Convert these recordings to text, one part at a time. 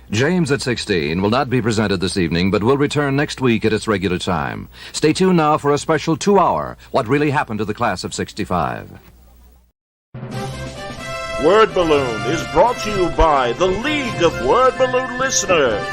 James at 16 will not be presented this evening, but will return next week at its regular time. Stay tuned now for a special 2-hour What Really Happened to the Class of 65. Word Balloon is brought to you by the League of Word Balloon Listeners.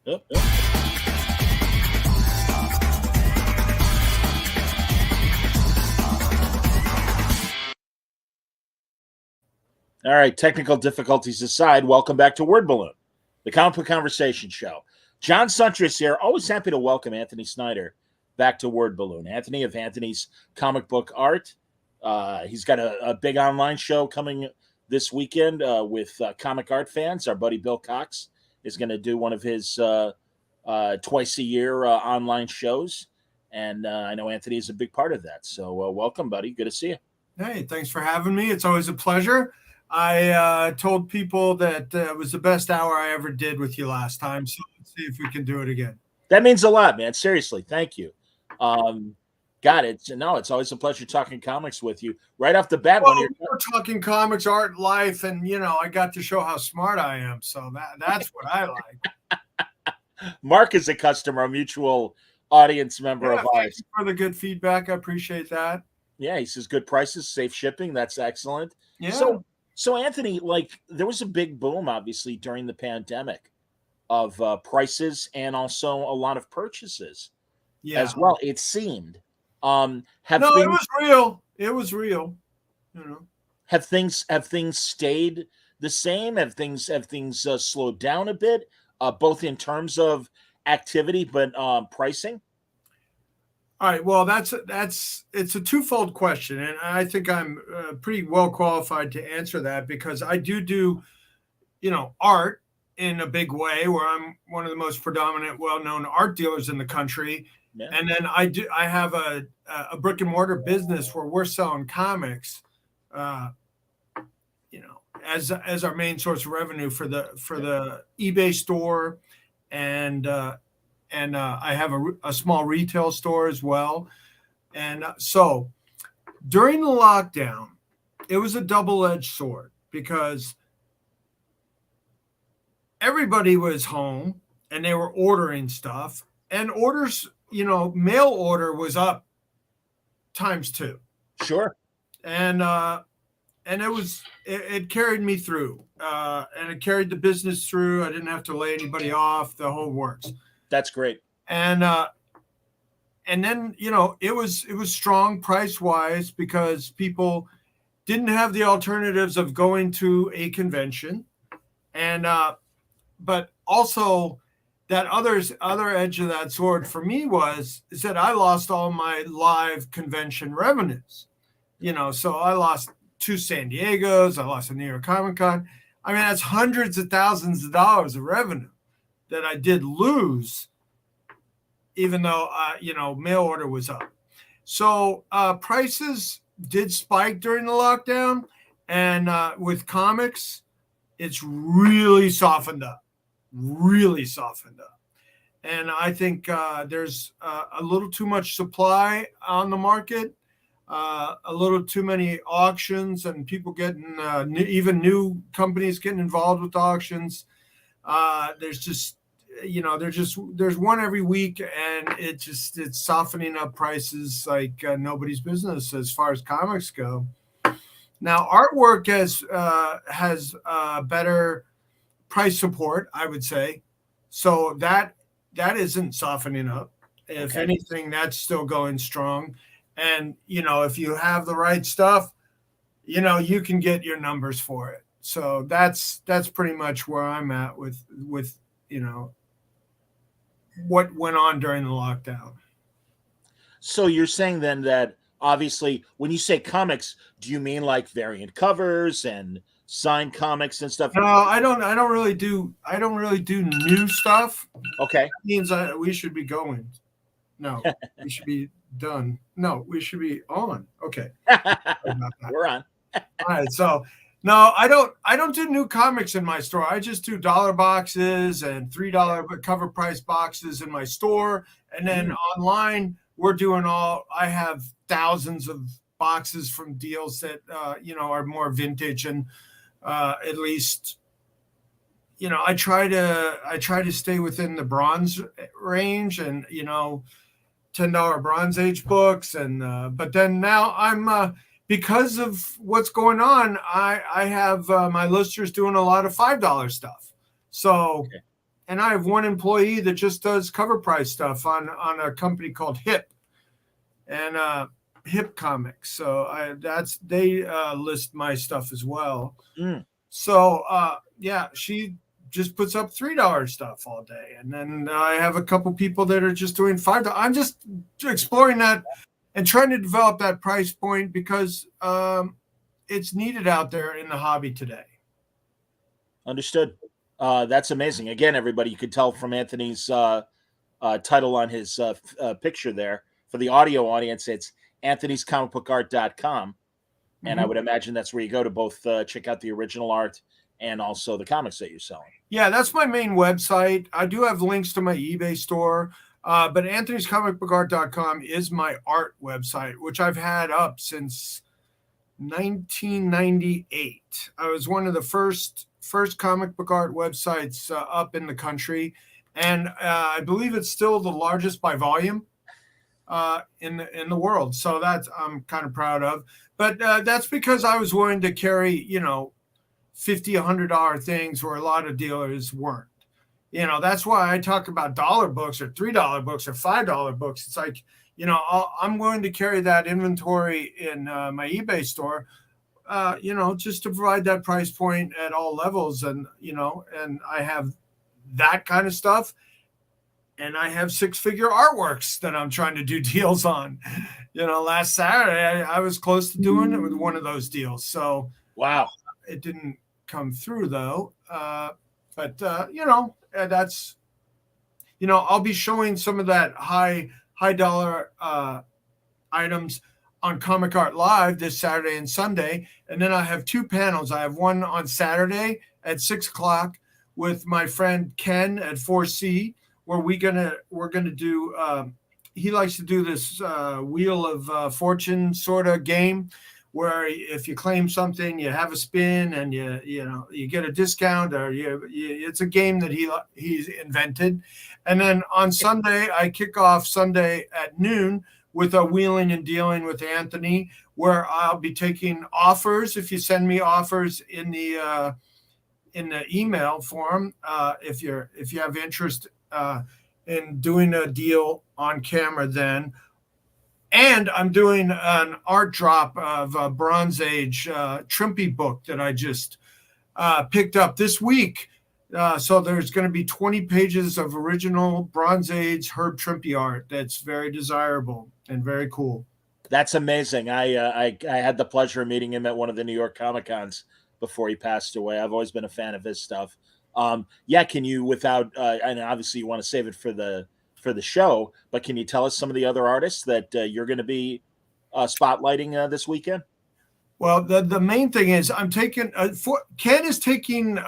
Yep. All right, technical difficulties aside, welcome back to Word Balloon, the comic book conversation show. John Suntress here, always happy to welcome Anthony Snyder back to Word Balloon. Anthony of Anthony's Comic Book Art. He's got a big online show coming this weekend with comic art fans. Our buddy Bill Cox is going to do one of his twice-a-year online shows, and I know Anthony is a big part of that. So welcome, buddy. Good to see you. Hey, thanks for having me. It's always a pleasure. I told people that it was the best hour I ever did with you last time, so let's see if we can do it again. That means a lot, man. Seriously, thank you. Got it. No, it's always a pleasure talking comics with you. Right off the bat, well, we're talking comics, art, life, and I got to show how smart I am. So that's what I like. Mark is a customer, a mutual audience member of ours. Thanks for the good feedback. I appreciate that. Yeah, he says good prices, safe shipping. That's excellent. Yeah. So Anthony, there was a big boom, obviously, during the pandemic of prices and also a lot of purchases as well, it seemed. It was real. It was real. Have things stayed the same? Have things slowed down a bit, both in terms of activity but pricing? All right. Well, it's a twofold question, and I think I'm pretty well qualified to answer that because I do art in a big way, where I'm one of the most predominant, well-known art dealers in the country. Yeah. And then I have a brick and mortar business where we're selling comics, as our main source of revenue for the eBay store, and I have a small retail store as well. And so during the lockdown, it was a double-edged sword because everybody was home and they were ordering stuff, and orders, mail order was up times 2. Sure. And it carried me through, and it carried the business through. I didn't have to lay anybody off, the whole works. That's great. And then, it was strong price wise because people didn't have the alternatives of going to a convention. And, but also that other edge of that sword for me is that I lost all my live convention revenues, so I lost 2 San Diegos. I lost a New York Comic Con. I mean, that's hundreds of thousands of dollars of revenue that I did lose, even though, mail order was up. So prices did spike during the lockdown. And with comics, it's really softened up, really softened up. And I think there's a little too much supply on the market, a little too many auctions, and people getting even new companies getting involved with auctions. There's one every week, and it's softening up prices like nobody's business as far as comics go. Now, artwork has better price support, I would say, so that isn't softening up. If anything, that's still going strong. And if you have the right stuff, you can get your numbers for it. So that's pretty much where I'm at with what went on during the lockdown. So you're saying then that obviously when you say comics, do you mean like variant covers and signed comics and stuff? No, I don't really do new stuff. Okay. That means we should be going. No, we should be done. No, we should be on. Okay. We're on. All right. So no, I don't do new comics in my store. I just do dollar boxes and $3 cover price boxes in my store. And then online, I have thousands of boxes from deals that, are more vintage, and at least, I try to stay within the bronze range, and, $10 Bronze Age books. And, but then now I'm, because of what's going on, I have my listers doing a lot of $5 stuff. So, and I have one employee that just does cover price stuff on a company called Hip Comics. So they list my stuff as well. So she just puts up $3 stuff all day, and then I have a couple people that are just doing $5. I'm just exploring that and trying to develop that price point because it's needed out there in the hobby today. Understood. That's amazing. Again, everybody, you could tell from Anthony's title on his picture there. For the audio audience, it's anthonyscomicbookart.com. And I would imagine that's where you go to both check out the original art and also the comics that you're selling. Yeah, that's my main website. I do have links to my eBay store, but anthonyscomicbookart.com is my art website, which I've had up since 1998. I was one of the first comic book art websites up in the country, and I believe it's still the largest by volume in the world. So that's I'm kind of proud of. But that's because I was willing to carry, $50, $100 things where a lot of dealers weren't. That's why I talk about dollar books or $3 books or $5 books. It's like, I'm willing to carry that inventory in my eBay store, just to provide that price point at all levels. And, and I have that kind of stuff. And I have 6-figure artworks that I'm trying to do deals on. Last Saturday, I was close to doing it with one of those deals. So, wow, it didn't come through though. But that's, I'll be showing some of that high dollar items on Comic Art Live this Saturday and Sunday. And then I have 2 panels. I have one on Saturday at 6:00 with my friend Ken at 4C, where we're gonna do. He likes to do this Wheel of Fortune sort of game, where if you claim something, you have a spin and you get a discount, or it's a game that he's invented. And then on Sunday, I kick off Sunday at noon with a wheeling and dealing with Anthony, where I'll be taking offers. If you send me offers in the email form, if you have interest in doing a deal on camera then. And I'm doing an art drop of a Bronze Age Trimpe book that I just picked up this week. So there's going to be 20 pages of original Bronze Age Herb Trimpe art that's very desirable and very cool. That's amazing. I had the pleasure of meeting him at one of the New York Comic Cons before he passed away. I've always been a fan of his stuff. Yeah, can you, without and obviously you want to save it for the show, but can you tell us some of the other artists that you're going to be spotlighting this weekend? Well, the main thing is I'm taking Ken is taking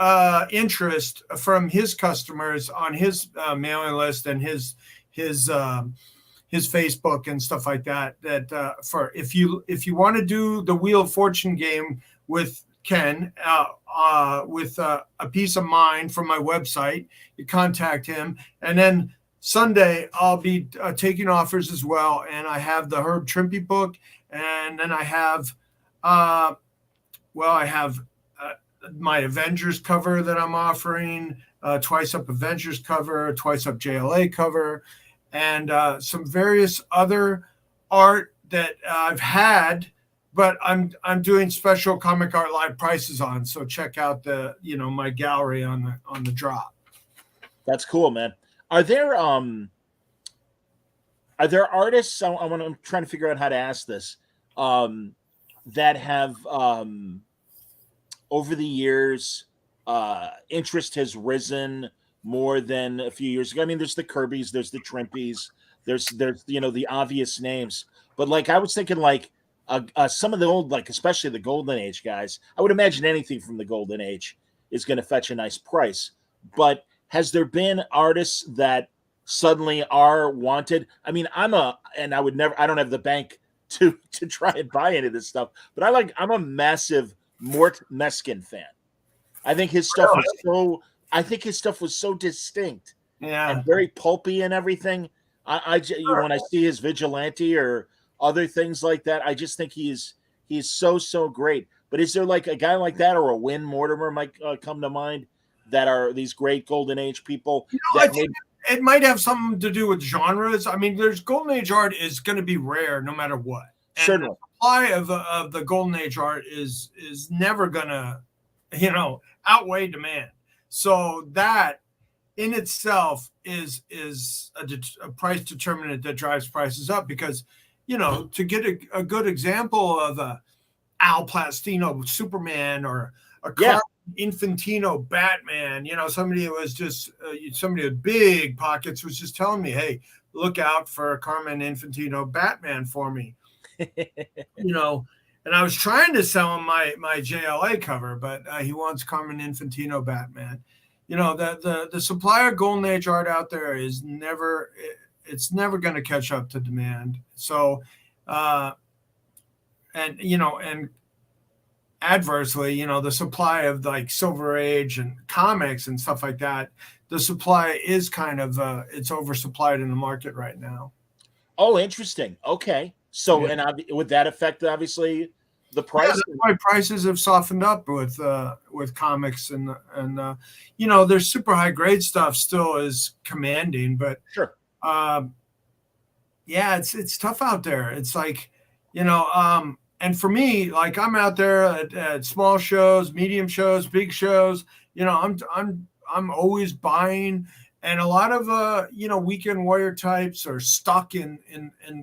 interest from his customers on his mailing list and his Facebook and stuff like that. That for if you want to do the Wheel of Fortune game with Ken, with a piece of mind from my website, you contact him, and then Sunday I'll be taking offers as well. And I have the Herb Trimpe book, and then I have. I have my Avengers cover that I'm offering, Twice Up Avengers cover, Twice Up JLA cover, and some various other art that I've had, but I'm doing special Comic Art Live prices on. So check out my gallery on the drop. That's cool, man. Are there artists? I'm trying to figure out how to ask this. That have over the years interest has risen more than a few years ago. I mean, there's the Kirbys, there's the Trimpes, there's the obvious names, but like I was thinking like some of the old, like especially the Golden Age guys. I would imagine anything from the Golden Age is going to fetch a nice price. But has there been artists that suddenly are wanted? I mean, I don't have the bank to try and buy any of this stuff, but I'm a massive Mort Meskin fan. I think his stuff was so distinct, and very pulpy and everything. When I see his Vigilante or other things like that, I just think he's so great. But is there like a guy like that, or a Win Mortimer might come to mind, that are these great Golden Age people? I think it might have something to do with genres. I mean, there's Golden Age art is going to be rare no matter what. And certainly, the supply of the Golden Age art is never going to, outweigh demand. So that in itself is a price determinant that drives prices up, because, to get a good example of a Al Plastino Superman or a Carmen Infantino Batman, somebody who was just somebody with big pockets was just telling me, hey, look out for a Carmen Infantino Batman for me. And I was trying to sell him my JLA cover, but he wants Carmen Infantino Batman. The supply of Golden Age art out there is never going to catch up to demand. So, and adversely, the supply of like Silver Age and comics and stuff like that, the supply is kind of it's oversupplied in the market right now. Oh, interesting. Okay. So, and would that affect obviously the price? Yeah, that's why prices have softened up with comics and there's super high grade stuff still is commanding, but sure. It's tough out there. It's like, and for me, like I'm out there at small shows, medium shows, big shows, I'm always buying. And a lot of weekend warrior types are stuck in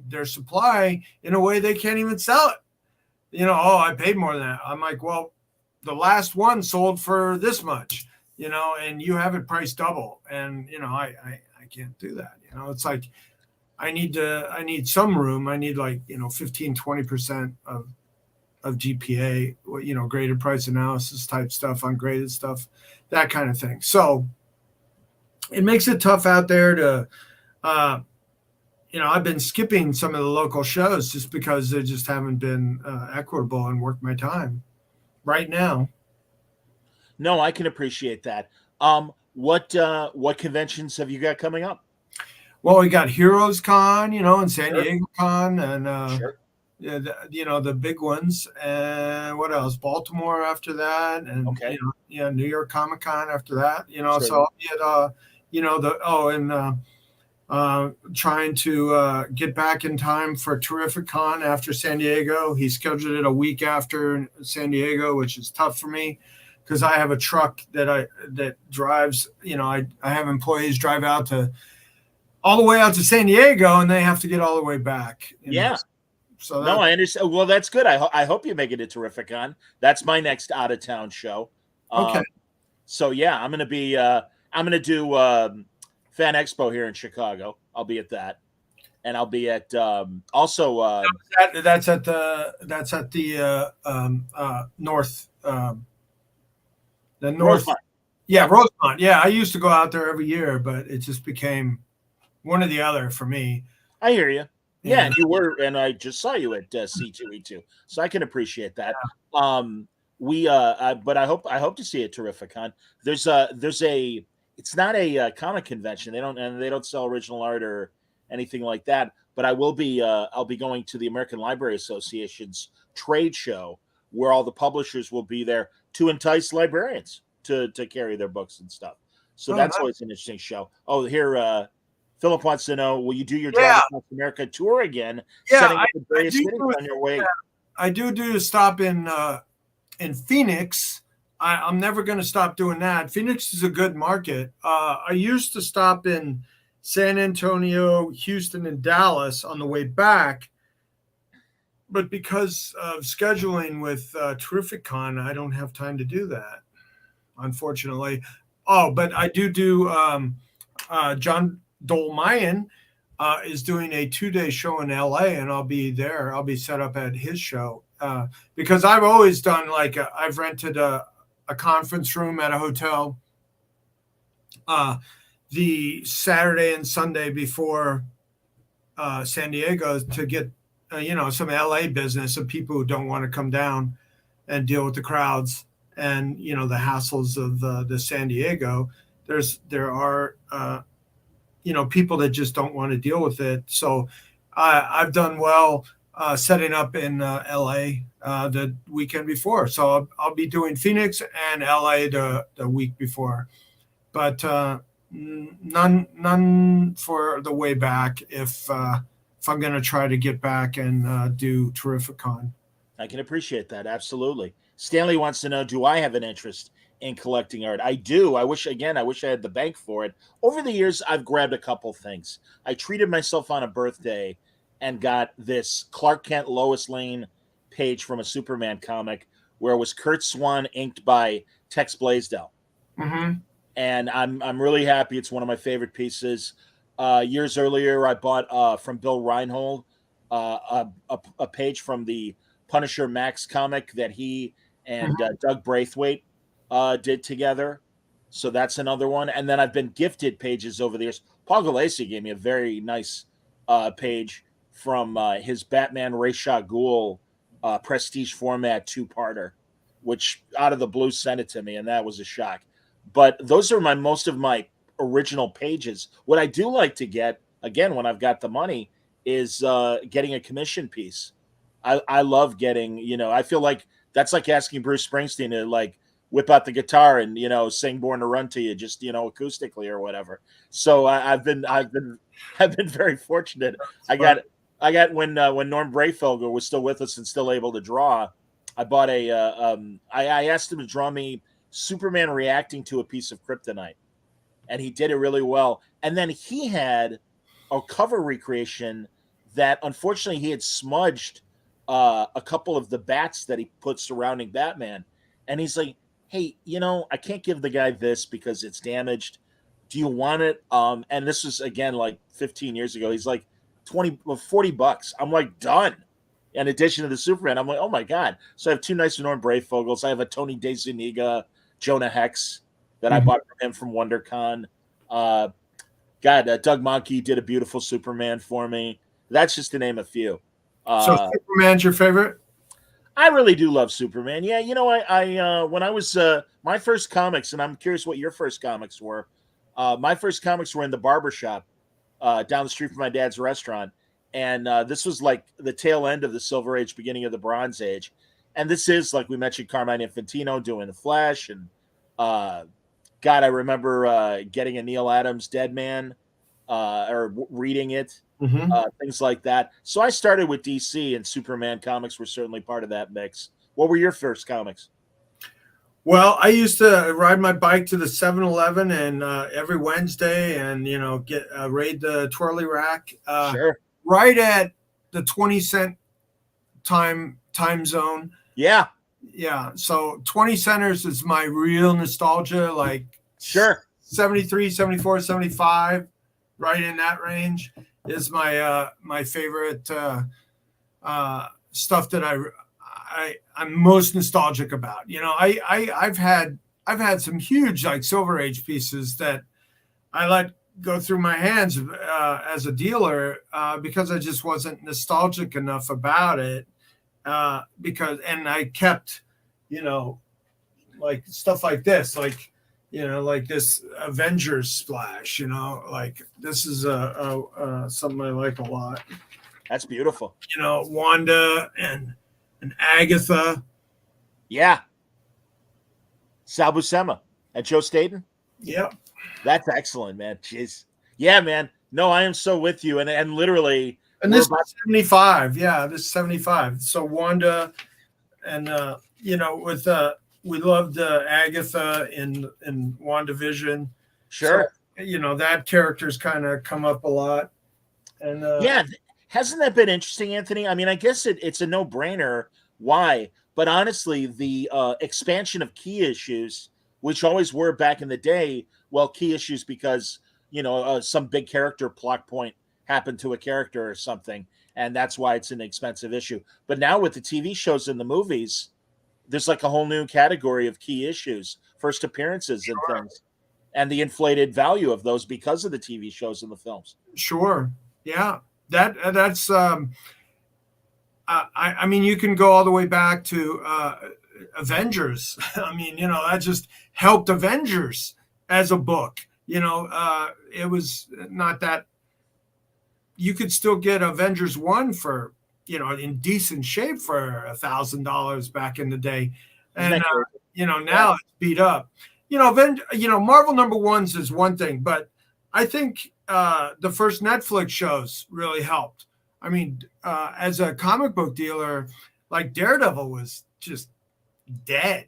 their supply in a way they can't even sell it. I paid more than that. I'm like, well, the last one sold for this much, and you have it priced double. And I can't do that. It's like I need some room. I need like 15-20% of GPA, graded price analysis type stuff, ungraded stuff, that kind of thing. So it makes it tough out there to, I've been skipping some of the local shows just because they just haven't been equitable and worth my time right now. No, I can appreciate that. What conventions have you got coming up? Well, we got Heroes Con, and San Diego Con, and sure. The big ones, and what else? Baltimore after that, and New York Comic Con after that. Sure. So I'll be at trying to get back in time for Terrific Con after San Diego. He scheduled it a week after San Diego, which is tough for me because I have a truck that drives. I have employees drive all the way out to San Diego, and they have to get all the way back. So No, I understand. Well, that's good. I hope you make it to Terrificon. That's my next out of town show. Okay. So yeah, I'm gonna do Fan Expo here in Chicago. I'll be at that, and I'll be at also. That's at the north the north. Rosemont. Yeah, Rosemont. Yeah, I used to go out there every year, but it just became one or the other for me. I hear you. Yeah, and you were, and I just saw you at C2E2, so I can appreciate that. Yeah. But I hope to see a Terrificon. There's a it's not a comic convention. They don't sell original art or anything like that. But I'll be going to the American Library Association's trade show where all the publishers will be there to entice librarians to carry their books and stuff. So that's nice. Always an interesting show. Oh, here. Philip wants to know, will you do your Drive Across America tour again? Yeah, setting up the various cities on your way. I do stop in Phoenix. I'm never going to stop doing that. Phoenix is a good market. I used to stop in San Antonio, Houston, and Dallas on the way back. But because of scheduling with Terrificon, I don't have time to do that, unfortunately. Oh, but I do John Dolmayan is doing a 2-day show in LA, and I'll be there. I'll be set up at his show because I've always done I've rented a conference room at a hotel the Saturday and Sunday before San Diego to get some LA business of people who don't want to come down and deal with the crowds and the hassles of the San Diego. There are people that just don't want to deal with it. So I've done well setting up in LA the weekend before. So I'll be doing Phoenix and LA the week before, but none for the way back if I'm going to try to get back and do Terrificon. I can appreciate that. Absolutely. Stanley wants to know, do I have an interest in collecting art? I do. I wish I had the bank for it. Over the years, I've grabbed a couple things. I treated myself on a birthday and got this Clark Kent Lois Lane page from a Superman comic where it was Kurt Swan inked by Tex Blaisdell. Mm-hmm. And I'm really happy. It's one of my favorite pieces. Years earlier, I bought from Bill Reinhold a page from the Punisher Max comic that he and Doug Braithwaite did together. So that's another one. And then I've been gifted pages over the years. Paul Gulacy gave me a very nice page from his Batman Ra's al Ghul prestige format 2-parter, which out of the blue sent it to me, and that was a shock. But those are most of my original pages. What I do like to get, again, when I've got the money, is getting a commission piece. I love getting, I feel like that's like asking Bruce Springsteen to whip out the guitar and sing "Born to Run" to you, just acoustically or whatever. So I've been very fortunate. I got when Norm Brayfelger was still with us and still able to draw. I bought I asked him to draw me Superman reacting to a piece of kryptonite, and he did it really well. And then he had a cover recreation that unfortunately he had smudged a couple of the bats that he put surrounding Batman, and he's like, hey, I can't give the guy this because it's damaged. Do you want it? And this was, again, 15 years ago. He's like, $40. I'm like, done. In addition to the Superman, I'm like, oh my God. So I have 2 nice Norm Brayfogels. I have a Tony DeZuniga, Jonah Hex that I bought from him from WonderCon. Doug Mahnke did a beautiful Superman for me. That's just to name a few. So Superman's your favorite? I really do love Superman. Yeah, I when I was my first comics, and I'm curious what your first comics were. My first comics were in the barbershop down the street from my dad's restaurant, and this was like the tail end of the Silver Age, beginning of the Bronze Age. And this is, like we mentioned, Carmine Infantino doing the Flash, and God, I remember getting a Neil Adams Dead Man or reading it. Things like that. So I started with DC, and Superman comics were certainly part of that mix. What were your first comics? Well, I used to ride my bike to the 7-Eleven and every Wednesday and, get raid the twirly rack. Sure. Right at the 20-cent time zone. Yeah. Yeah. So 20 centers is my real nostalgia, like Sure. 73, 74, 75, right in that range is my favorite stuff that I'm most nostalgic about. You know, I've had some huge like Silver Age pieces that I let go through my hands as a dealer because I just wasn't nostalgic enough about it. And I kept, you know, like stuff like this, like, you know, like this Avengers splash, you know, like this is something I like a lot. That's beautiful. You know, Wanda and Agatha. Yeah. Sal Buscema and Joe Staten. Yep. That's excellent, man. Jeez. Yeah, man. No, I am so with you. And literally, and this is 75. Yeah, this is 75. So Wanda and you know, with we loved Agatha in WandaVision. Sure. So, you know, that character's kind of come up a lot. And yeah, hasn't that been interesting, Anthony? I mean, I guess it's a no-brainer. Why? But honestly, the expansion of key issues, which always were back in the day, well, key issues because, you know, some big character plot point happened to a character or something, and that's why it's an expensive issue. But now with the TV shows and the movies, there's like a whole new category of key issues, first appearances and things, and the inflated value of those because of the TV shows and the films. Sure. Yeah. That's I mean, you can go all the way back to Avengers. I mean, you know, that just helped Avengers as a book. You know, it was not that you could still get Avengers 1 for, you know, in decent shape for $1,000 back in the day. And, you know, now it's beat up. You know, Marvel #1s is one thing, but I think the first Netflix shows really helped. I mean, as a comic book dealer, like Daredevil was just dead.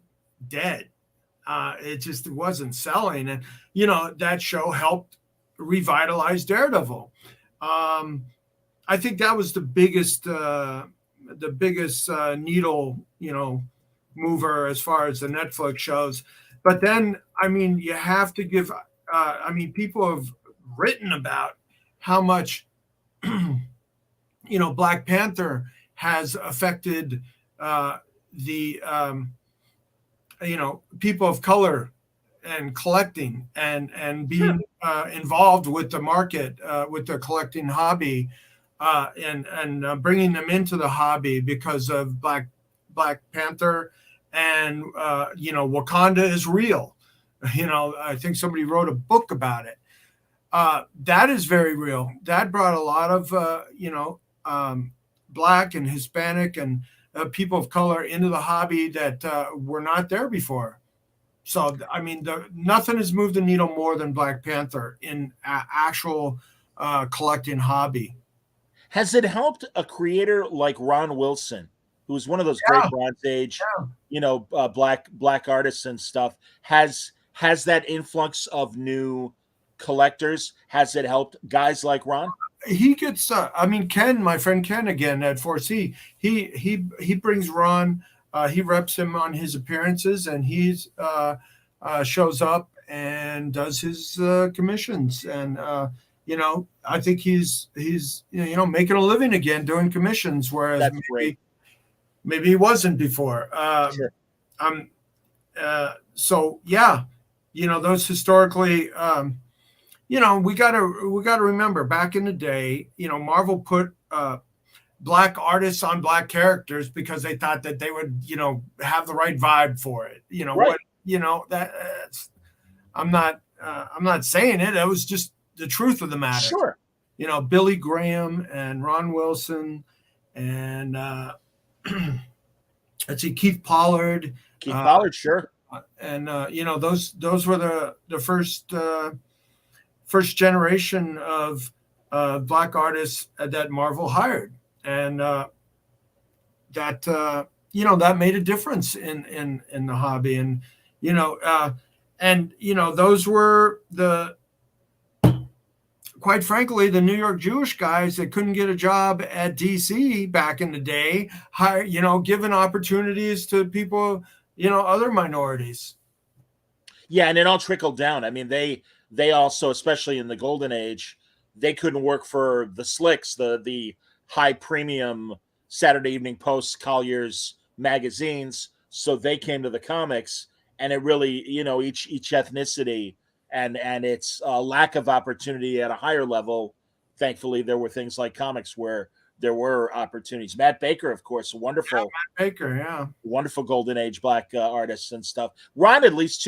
It just wasn't selling. And, you know, that show helped revitalize Daredevil. I think that was the biggest needle, you know, mover as far as the Netflix shows. But then, I mean, you have to give, I mean, people have written about how much, you know, Black Panther has affected the, you know, people of color and collecting and being involved with the market, with the collecting hobby, and bringing them into the hobby because of Black Panther, and you know, Wakanda is real. You know, I think somebody wrote a book about it. That is very real. That brought a lot of you know, Black and Hispanic and people of color into the hobby that were not there before. So, I mean, nothing has moved the needle more than Black Panther in actual collecting hobby. Has it helped a creator like Ron Wilson, who was one of those great Bronze Age, you know, black artists and stuff? Has that influx of new collectors, has it helped guys like Ron? He gets, I mean, Ken, my friend Ken again at 4C, he brings Ron. He reps him on his appearances, and he's shows up and does his commissions. And you know, I think he's you know, making a living again doing commissions, whereas maybe he wasn't before. Sure. So yeah, you know, those historically, you know, we gotta remember back in the day, you know, Marvel put Black artists on Black characters because they thought that they would, you know, have the right vibe for it. You know, what, you know, I'm not saying it. It was just the truth of the matter. Sure. You know, Billy Graham and Ron Wilson and let's see, Keith Pollard. Sure. And you know, those were the first generation of Black artists that Marvel hired. And that you know, that made a difference in the hobby. And you know, those were the quite frankly, the New York Jewish guys that couldn't get a job at DC back in the day, given opportunities to people, other minorities. Yeah, and it all trickled down. I mean, they also, especially in the golden age, they couldn't work for the slicks, the high premium Saturday Evening Post, Collier's magazines. So they came to the comics, and it really, each ethnicity and its lack of opportunity at a higher level. Thankfully, there were things like comics where there were opportunities. Matt Baker, of course, wonderful. Yeah, Matt Baker, yeah, wonderful golden age black artists and stuff. Ron at least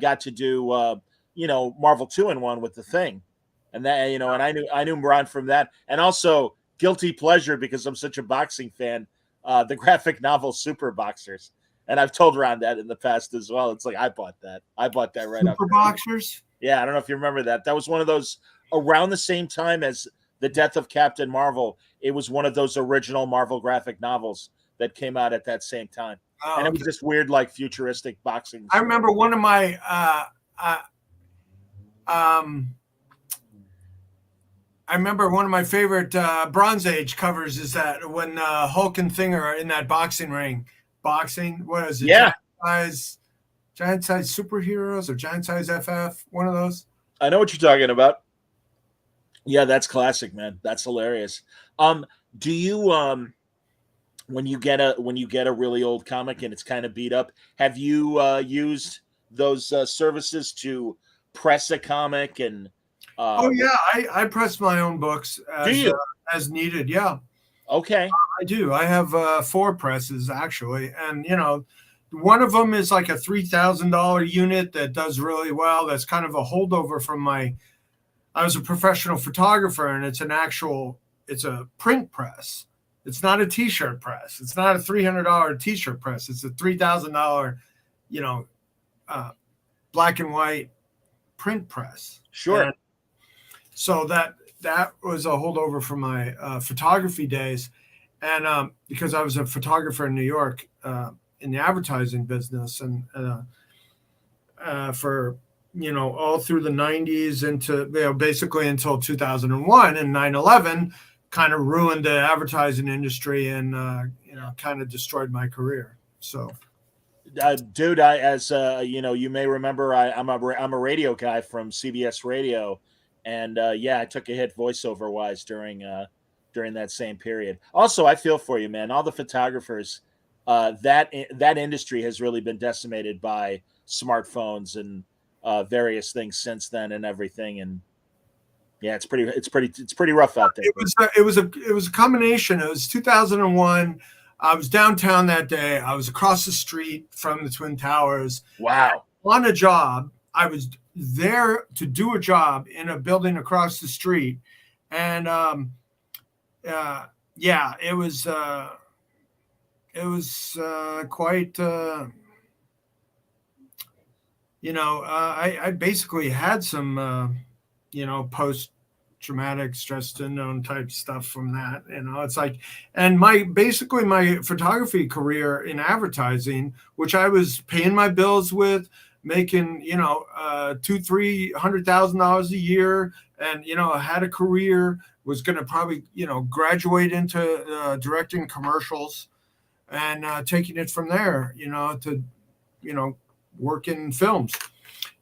got to do Marvel 2-in-1 with the Thing, and that and I knew Ron from that, and also guilty pleasure because I'm such a boxing fan. The graphic novel Super Boxers, and I've told Ron that in the past as well. It's like I bought that right up. Super Boxers. Yeah, I don't know if you remember that. That was one of those around the same time as the death of Captain Marvel. It was one of those original Marvel graphic novels that came out at that same time. Oh, and it was just weird, like futuristic boxing. I remember one of my favorite Bronze Age covers is that when Hulk and Thing are in that boxing ring. Boxing, what is it? Yeah. Giant size superheroes or giant size FF, one of those. I know what you're talking about. Yeah, that's classic, man. That's hilarious. Do you when you get a really old comic and it's kind of beat up, have you used those services to press a comic and oh yeah, I press my own books as needed. Yeah. Okay. I do. I have 4 presses actually, and one of them is like a $3,000 unit that does really well. That's kind of a holdover from I was a professional photographer, and it's a print press. It's not a t-shirt press. It's not a $300 t-shirt press. It's a $3,000, black and white print press. Sure. And so that was a holdover from my photography days. And because I was a photographer in New York in the advertising business, and for all through the 90s into basically until 2001, and 9/11 kind of ruined the advertising industry and kind of destroyed my career. So dude, you may remember I'm a radio guy from CBS Radio, and I took a hit voiceover wise during that same period. Also, I feel for you, man. All the photographers, that industry has really been decimated by smartphones and various things since then and everything. And yeah, it's pretty rough out there. It was a combination. It was 2001. I was downtown that day. I was across the street from the Twin Towers. Wow. On a job. I was there to do a job in a building across the street, and it was quite. I basically had some post-traumatic stress syndrome type stuff from that. It's like, and my photography career in advertising, which I was paying my bills with, making $200,000-$300,000 a year, and had a career, was going to probably graduate into directing commercials, and taking it from there to work in films.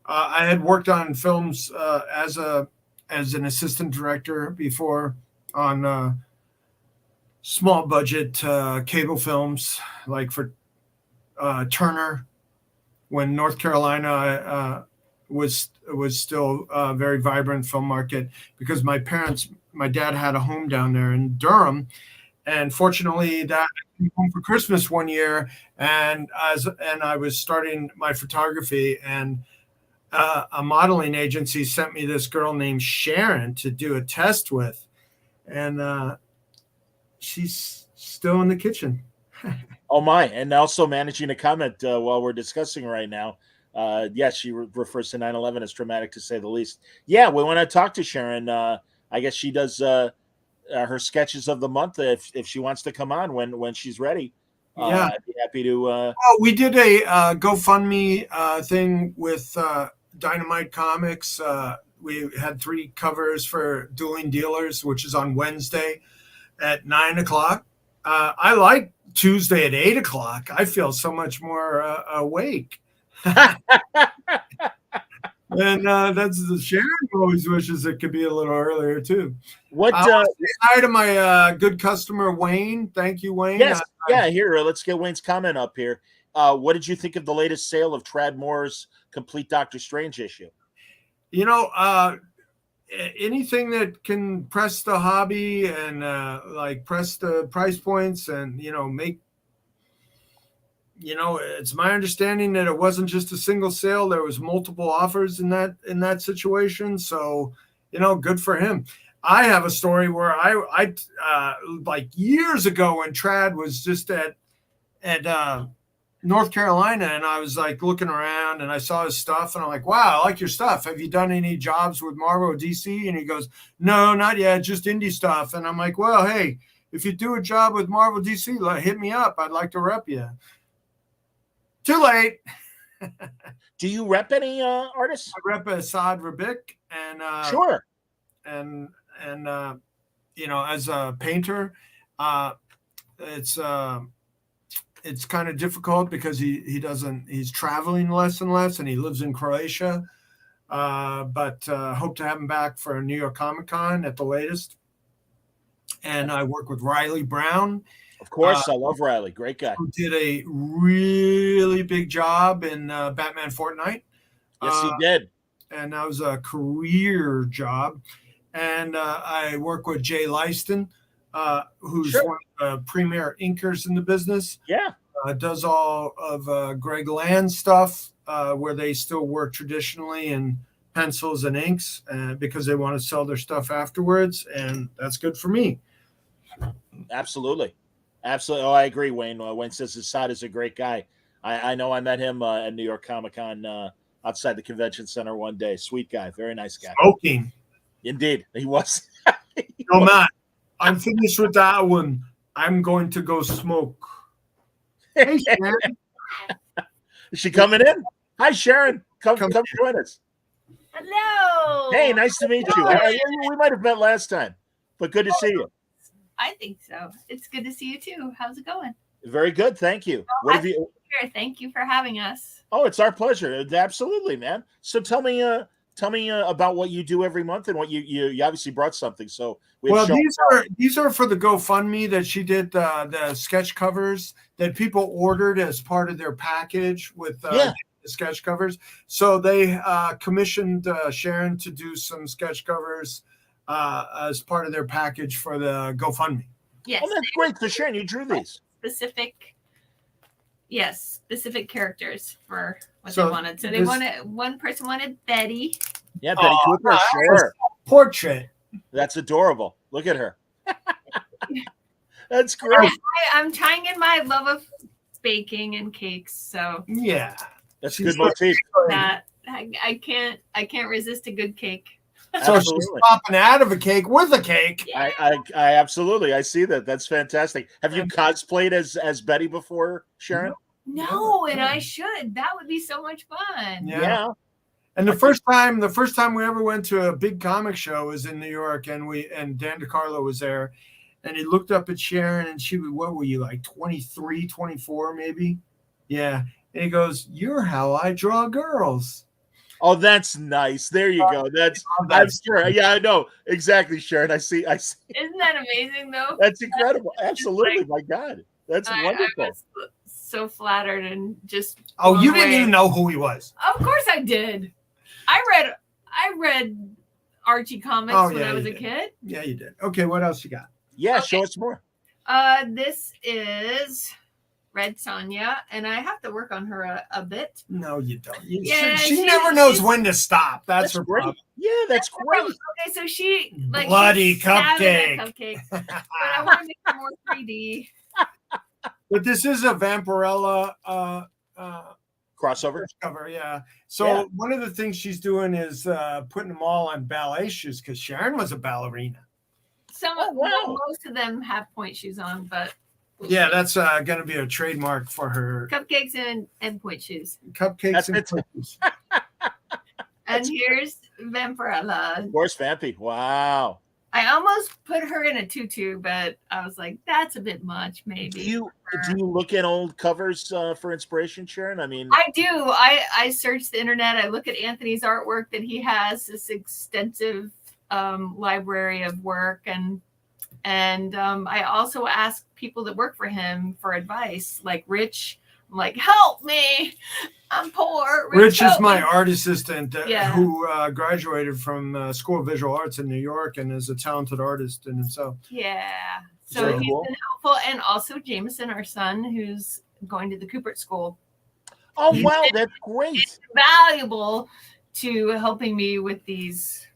I had worked on films as an assistant director before on small budget cable films, like for Turner, when North Carolina was still a very vibrant film market, because my dad had a home down there in Durham, and fortunately that came home for Christmas one year, and I was starting my photography, and a modeling agency sent me this girl named Sharon to do a test with, and she's still in the kitchen. Oh my! And also managing a comment while we're discussing right now. Yes, she refers to 9/11 as traumatic, to say the least. Yeah, we want to talk to Sharon. I guess she does her sketches of the month. If she wants to come on when she's ready, yeah, I'd be happy to. We did a GoFundMe thing with Dynamite Comics. we had 3 covers for Dueling Dealers, which is on Wednesday at 9:00. I like Tuesday at 8:00. I feel so much more awake. And that's the Sharon always wishes it could be a little earlier too. What? Hi to my good customer Wayne. Thank you, Wayne. Yes, here. Let's get Wayne's comment up here. What did you think of the latest sale of Trad Moore's complete Doctor Strange issue? Anything that can press the hobby and press the price points and make. It's my understanding that it wasn't just a single sale. There was multiple offers in that situation. So, good for him. I have a story where I like years ago when Trad was just at North Carolina, and I was like looking around and I saw his stuff and I'm like, wow, I like your stuff. Have you done any jobs with Marvel or DC? And he goes, no, not yet, just indie stuff. And I'm like, well, hey, if you do a job with Marvel DC, hit me up. I'd like to rep you. Too late. Do you rep any artists? I rep Assad Rabik and sure. And as a painter, it's kind of difficult because he's traveling less and less, and he lives in Croatia. But hope to have him back for New York Comic Con at the latest. And I work with Riley Brown. Of course, I love Riley. Great guy. Who did a really big job in Batman Fortnite. Yes, he did. And that was a career job. And I work with Jay Leiston, who's one of the premier inkers in the business. Yeah. Does all of Greg Land's stuff where they still work traditionally in pencils and inks because they want to sell their stuff afterwards. And that's good for me. Absolutely. Absolutely. Oh, I agree, Wayne. Wayne says Assad is a great guy. I know I met him at New York Comic Con outside the convention center one day. Sweet guy. Very nice guy. Smoking. Indeed. He was. No, Matt, I'm finished with that one. I'm going to go smoke. Hey, Sharon. Is she coming in? Hi, Sharon. Come join us. Hello. Hey, nice to meet you. We might have met last time, but good to see you. I think so. It's good to see you too. How's it going? Very good. Thank you. Well, what have you? Thank you for having us. Oh, it's our pleasure. Absolutely, man. So tell me about what you do every month and what you obviously brought something. So these are for the GoFundMe that she did the sketch covers that people ordered as part of their package with the sketch covers. So they commissioned Sharon to do some sketch covers as part of their package for the GoFundMe. Yes. Oh, that's great. So Sharon, you drew these. Specific characters for what they wanted. So one person wanted Betty. Yeah, Betty Cooper, sure. Portrait. That's adorable. Look at her. That's great. I'm tying in my love of baking and cakes. So yeah, that's a good motif. That I can't resist a good cake. So absolutely. She's popping out of a cake with a cake. Yeah. I absolutely. I see that. That's fantastic. Have you cosplayed as Betty before, Sharon? No, and I should. That would be so much fun. Yeah. And the first time we ever went to a big comic show was in New York, and Dan DiCarlo was there, and he looked up at Sharon, and she was, what were you, like 23, 24 maybe? Yeah. And he goes, "You're how I draw girls." Oh, that's nice. There you go. I'm sure. Yeah, I know. Exactly, Sharon. I see. Isn't that amazing, though? That's incredible. Absolutely. My God. That's wonderful. I was so flattered and just. Oh, you didn't even know who he was. Of course I did. I read Archie comics when I was a kid. Yeah, you did. Okay, what else you got? Yeah, show us more. This is Red Sonja, and I have to work on her a bit. No, you don't. She never knows when to stop. That's her great. problem. Yeah, that's great. Okay, so she bloody cupcake. But I want to make her more 3D. But this is a Vampirella crossover cover, yeah. So one of the things she's doing is putting them all on ballet shoes because Sharon was a ballerina. Most of them have point shoes on, but yeah, that's going to be a trademark for her. Cupcakes and point shoes. Cupcakes and point shoes. And here's Vampirella. Of course, Vampy. Wow. I almost put her in a tutu, but I was like, that's a bit much, maybe. Do you look at old covers for inspiration, Sharon? I mean, I do. I search the internet. I look at Anthony's artwork that he has, this extensive library of work, and I also ask people that work for him for advice, like Rich. I'm like, help me, I'm poor. Rich is my art assistant Yeah. who graduated from School of Visual Arts in New York and is a talented artist in himself. Yeah. So Very he's cool. been helpful. And also Jameson, our son, who's going to the Coopert School. oh He's wow, been that's great. valuable to helping me with these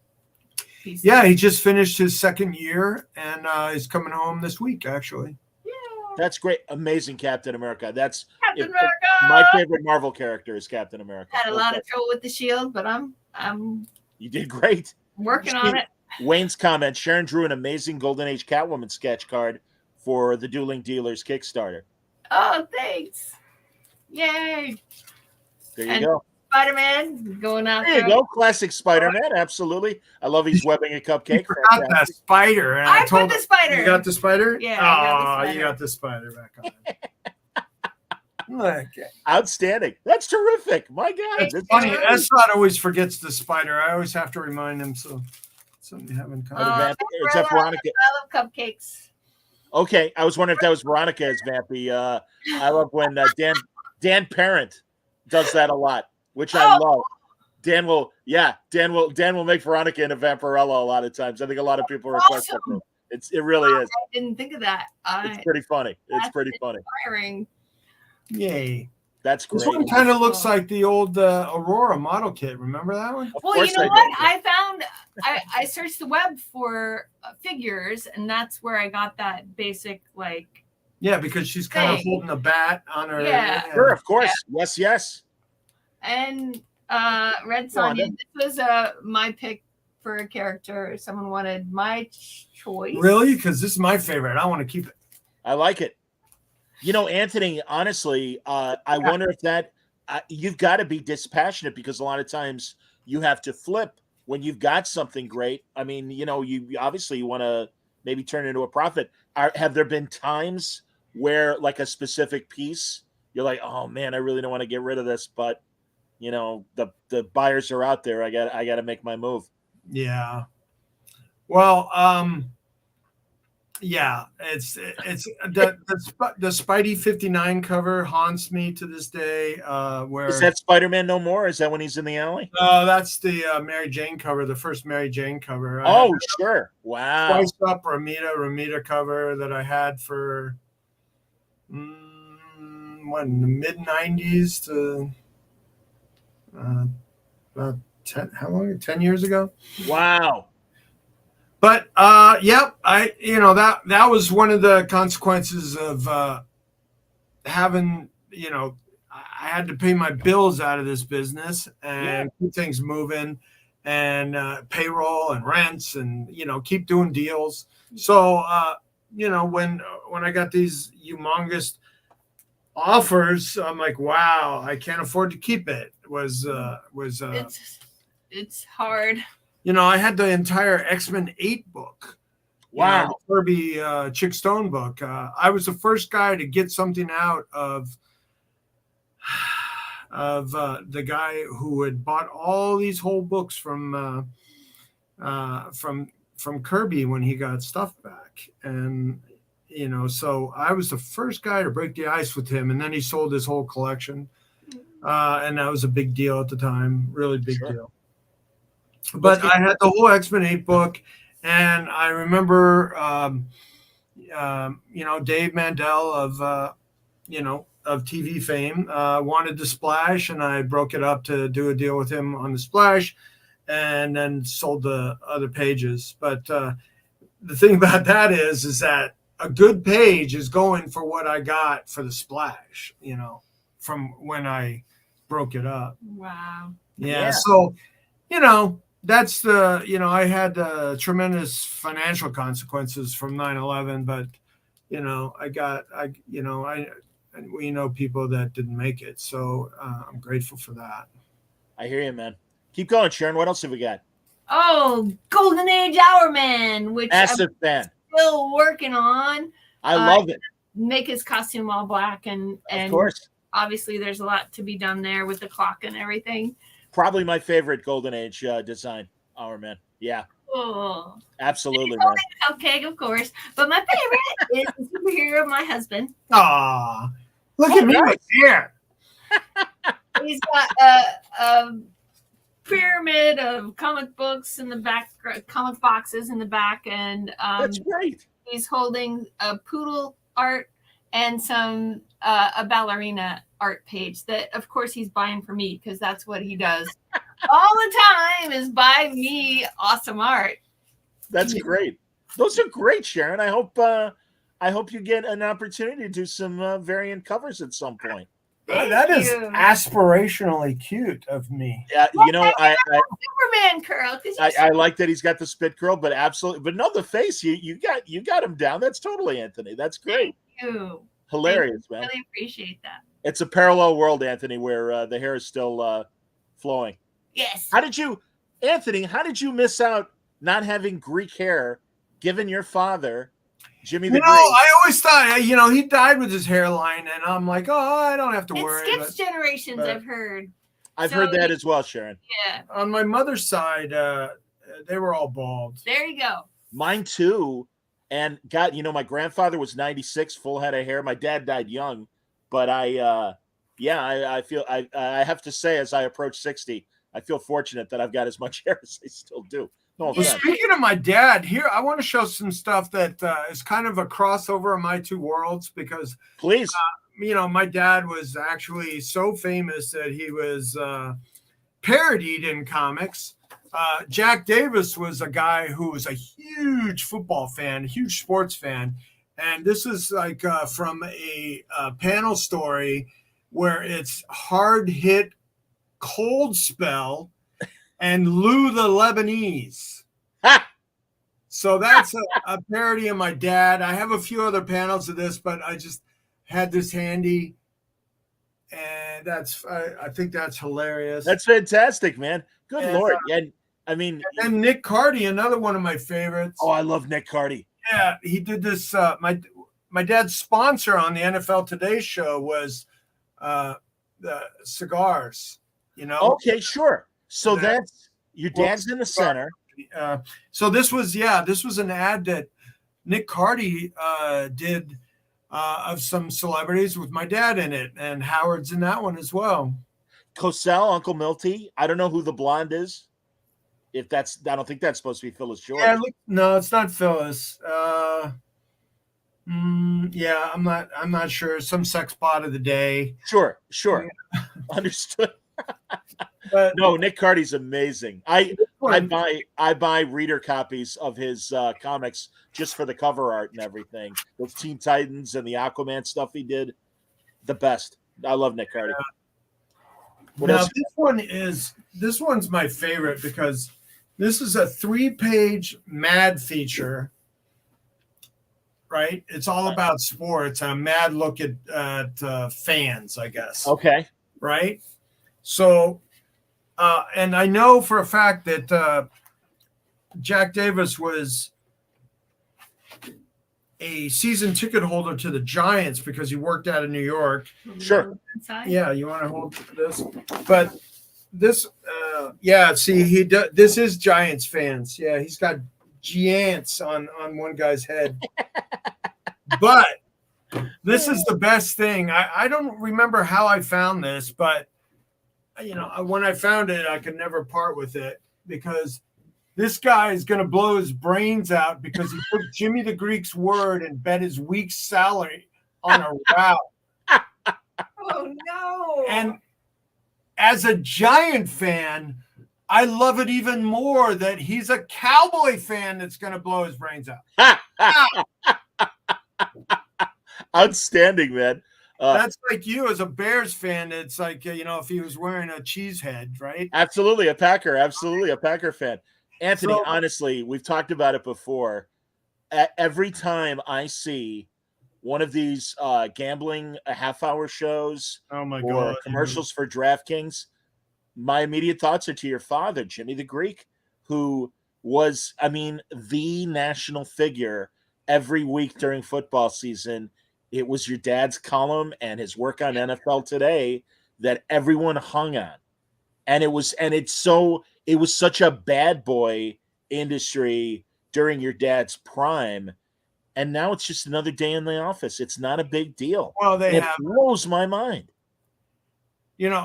pieces. Yeah, he just finished his second year and he's coming home this week, actually. That's great. Amazing Captain America. That's Captain America. my favorite Marvel character is Captain America. Had a lot of trouble with the shield, but I'm You did great. working on it. Wayne's comment, Sharon drew an amazing Golden Age Catwoman sketch card for the Dueling Dealers Kickstarter. Oh, thanks. Yay. There you And go. Spider-Man going out There you go. Classic Spider-Man. Absolutely. I love he's webbing a cupcake. Got that spider. And I put the spider. You got the spider? Yeah, Oh, I got the spider. you got the spider back on. Okay. Outstanding. That's terrific. My God. It's funny. Esrod always forgets the spider. I always have to remind him. So something you have in common. Is that Veronica? I love cupcakes. Okay. I was wondering if that was Veronica as Vampy. I love when Dan Parent does that a lot, which I love. Dan will make Veronica into Vampirella a lot of times. I think a lot of people request Awesome. that. It really is. I didn't think of that. It's pretty funny. It's That's pretty funny. inspiring. Yay. That's great. This one kind of looks like the old Aurora model kit. Remember that one? Of Well, course you know I what? do. I found I searched the web for figures, and that's where I got that basic like. Yeah, because she's kind of Thing. holding a bat on her. Yeah. Sure, of course. Yes. And Red Go on, Sonja, then. this was my pick for a character. Someone wanted my choice. Really? Because this is my favorite. I want to keep it. I like it. You know, Anthony, honestly, I wonder if that you've got to be dispassionate because a lot of times you have to flip when you've got something great. I mean, you know, you obviously want to maybe turn it into a profit. Have there been times where like a specific piece, you're like, oh man, I really don't want to get rid of this, but you know, the buyers are out there. I got to make my move. Yeah. Well, yeah, it's the Spidey 59 cover haunts me to this day. Where Is that Spider-Man No More? Is that when he's in the alley? that's the Mary Jane cover, the first Mary Jane cover. Oh, sure. Wow. Twice up Ramita cover that I had for in the mid 90s to about 10. How long? 10 years ago. Wow. But yep, that was one of the consequences of having, I had to pay my bills out of this business and keep things moving and payroll and rents and keep doing deals. So when I got these humongous offers, I'm like, wow, I can't afford to keep it. It's hard. I had the entire X-Men 8 book. Wow. The Kirby Chick Stone book. I was the first guy to get something out of the guy who had bought all these whole books from Kirby when he got stuff back. And so I was the first guy to break the ice with him, and then he sold his whole collection. And that was a big deal at the time, really big deal. But I had the whole X-Men 8 book, and I remember, Dave Mandel of TV fame wanted the Splash, and I broke it up to do a deal with him on the Splash, and then sold the other pages. But the thing about that is that a good page is going for what I got for the Splash, from when I broke it up. Wow. Yeah. So, that's I had tremendous financial consequences from 9/11, but, we know people that didn't make it. So I'm grateful for that. I hear you, man. Keep going, Sharon. What else have we got? Oh, Golden Age Hourman, which Massive fan. still working on. I love it. Make his costume all black, and Of course. obviously there's a lot to be done there with the clock and everything. Probably my favorite Golden Age design, Hourman. Yeah. Oh, Absolutely, man. Okay, of course. But my favorite is the superhero of my husband. Aw, look at me with hair. He's got a pyramid of comic books in the back, comic boxes in the back, and That's great. he's holding a poodle art and some a ballerina art page that, of course, he's buying for me because that's what he does all the time is buy me awesome art. That's great. Those are great, Sharon. I hope you get an opportunity to do some variant covers at some point. That is aspirationally cute of me. Yeah, you know, Superman curl. I like that he's got the spit curl, but absolutely, but no, the face. You got him down. That's totally Anthony. That's great. Thank you. Hilarious, I man. really appreciate that. It's a parallel world, Anthony, where the hair is still flowing. Yes. Anthony? How did you miss out not having Greek hair, given your father, Jimmy the Greek? I always thought, he died with his hairline, and I'm like, oh, I don't have to worry. It skips generations, I've heard. I've heard that as well, Sharon. Yeah. On my mother's side, they were all bald. There you go. Mine too. And God, my grandfather was 96, full head of hair. My dad died young, but I feel I have to say, as I approach 60, I feel fortunate that I've got as much hair as I still do. No Well, speaking of my dad, here I want to show some stuff that is kind of a crossover of my two worlds because, please, my dad was actually so famous that he was parodied in comics. Jack Davis was a guy who was a huge football fan, a huge sports fan, and this is like from a panel story where it's hard hit, cold spell, and Lou the Lebanese. So that's a parody of my dad. I have a few other panels of this, but I just had this handy, and I think that's hilarious. That's fantastic, man. Good Lord. And Nick Cardy, another one of my favorites. Oh, I love Nick Cardy. Yeah, he did this. My dad's sponsor on the NFL Today show was the cigars. Okay, sure. So that's your dad's in the center. So this was an ad that Nick Cardy did of some celebrities with my dad in it, and Howard's in that one as well. Cosell, Uncle Milty. I don't know who the blonde is. I don't think that's supposed to be Phyllis George. Yeah, no, it's not Phyllis. I'm not sure. Some sex bot of the day. Sure. Yeah. Understood. But no, Nick Cardy's amazing. I buy reader copies of his comics just for the cover art and everything. Those Teen Titans and the Aquaman stuff he did, the best. I love Nick Cardy. This one's my favorite because this is a 3-page Mad feature. Right, it's all about sports. A mad look at fans, I guess. Okay. Right. So, and I know for a fact that Jack Davis was a season ticket holder to the Giants because he worked out of New York. Sure. Yeah, you want to hold this? But this, this is Giants fans. Yeah, he's got Giants on one guy's head. But this is the best thing. I don't remember how I found this, but when I found it, I could never part with it because this guy is going to blow his brains out because he took Jimmy the Greek's word and bet his week's salary on a route. Oh, no. And as a Giant fan, I love it even more that he's a Cowboy fan that's going to blow his brains out. Outstanding, man. That's like you as a Bears fan. It's like, if he was wearing a cheese head, right? Absolutely a Packer fan. Anthony, honestly, we've talked about it before. Every time I see one of these gambling half-hour shows or commercials for DraftKings, my immediate thoughts are to your father, Jimmy the Greek, who was, I mean, the national figure every week during football season. It was your dad's column and his work on NFL Today that everyone hung on. And it was such a bad boy industry during your dad's prime. And now it's just another day in the office. It's not a big deal. Well, it blows my mind.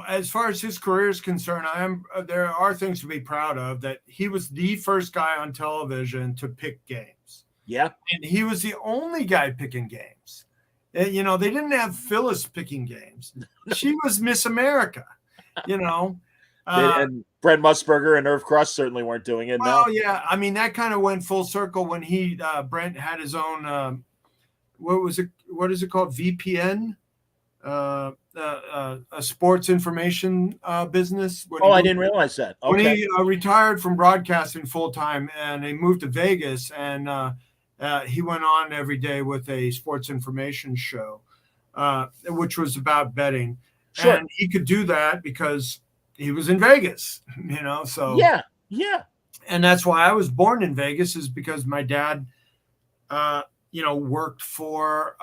As far as his career is concerned, there are things to be proud of, that he was the first guy on television to pick games. Yeah. And he was the only guy picking games. They didn't have Phyllis picking games. She was Miss America, and Brent Musburger and Irv Cross certainly weren't doing it. Well, yeah. I mean, that kind of went full circle when Brent had his own, what is it called? VPN? A sports information business. I didn't realize that. Okay. When he retired from broadcasting full time and he moved to Vegas, and he went on every day with a sports information show, which was about betting. Sure. And he could do that because he was in Vegas, so yeah. And that's why I was born in Vegas, is because my dad, worked for,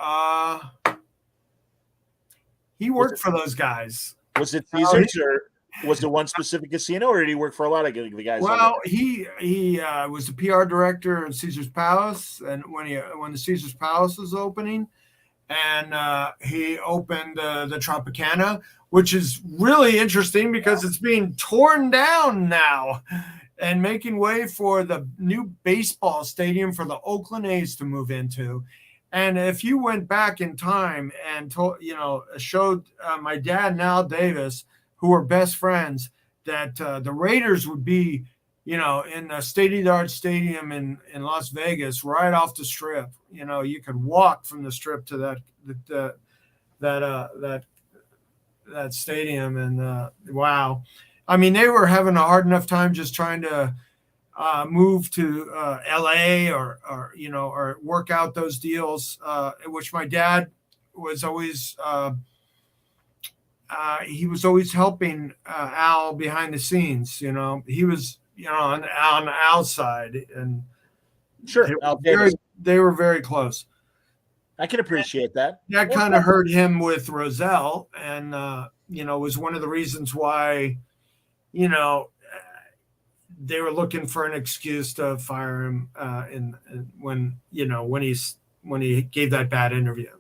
he worked for those guys. Was it Caesars or was it one specific casino, or did he work for a lot of the guys? Well, he was the PR director of Caesar's Palace, and when the Caesar's Palace was opening, and he opened the Tropicana, which is really interesting because it's being torn down now and making way for the new baseball stadium for the Oakland A's to move into. And if you went back in time and showed my dad and Al Davis, who were best friends, that the Raiders would be, in a state-of-the-art stadium in Las Vegas, right off the Strip. You could walk from the Strip to that stadium, and wow. I mean, they were having a hard enough time just trying to move to LA or work out those deals, which my dad was always he was always helping Al behind the scenes. He was on Al's side, and sure, they were very close. I can appreciate that. That kind of hurt him with Roselle, and was one of the reasons why they were looking for an excuse to fire him when he gave that bad interview.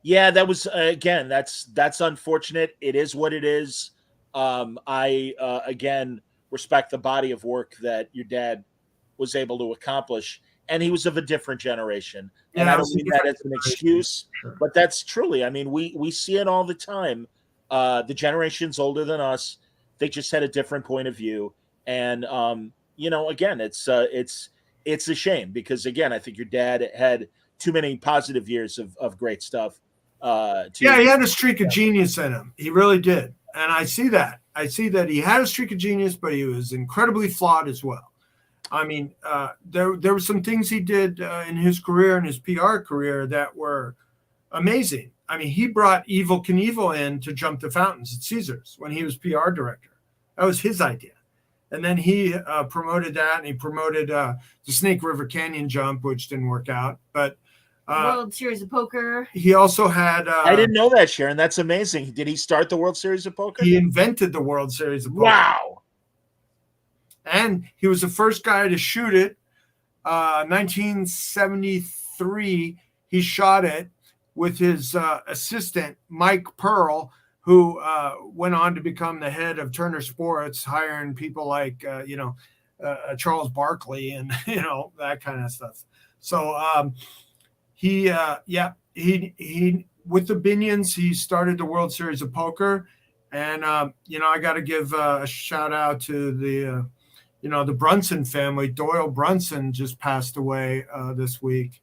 Yeah, that was again. That's unfortunate. It is what it is. I again respect the body of work that your dad was able to accomplish, and he was of a different generation. And I don't mean that as an excuse, but that's truly. I mean, we see it all the time. The generations older than us, they just had a different point of view. And again, it's a shame because again, I think your dad had too many positive years of great stuff. He had a streak of genius in him. He really did, and I see that. I see that he had a streak of genius, but he was incredibly flawed as well. I mean, there were some things he did in his career and his PR career that were amazing. I mean, he brought Evel Knievel in to jump the fountains at Caesars when he was PR director. That was his idea. And then he promoted that, and he promoted the Snake River Canyon jump, which didn't work out. But World Series of Poker. He also had... I didn't know that, Sharon. That's amazing. Did he start the World Series of Poker? He invented the World Series of Poker. Wow. And he was the first guy to shoot it. 1973, he shot it with his assistant, Mike Pearl, who went on to become the head of Turner Sports, hiring people like, Charles Barkley and, that kind of stuff. So he with the Binions, he started the World Series of Poker. And, I got to give a shout out to the Brunson family. Doyle Brunson just passed away this week.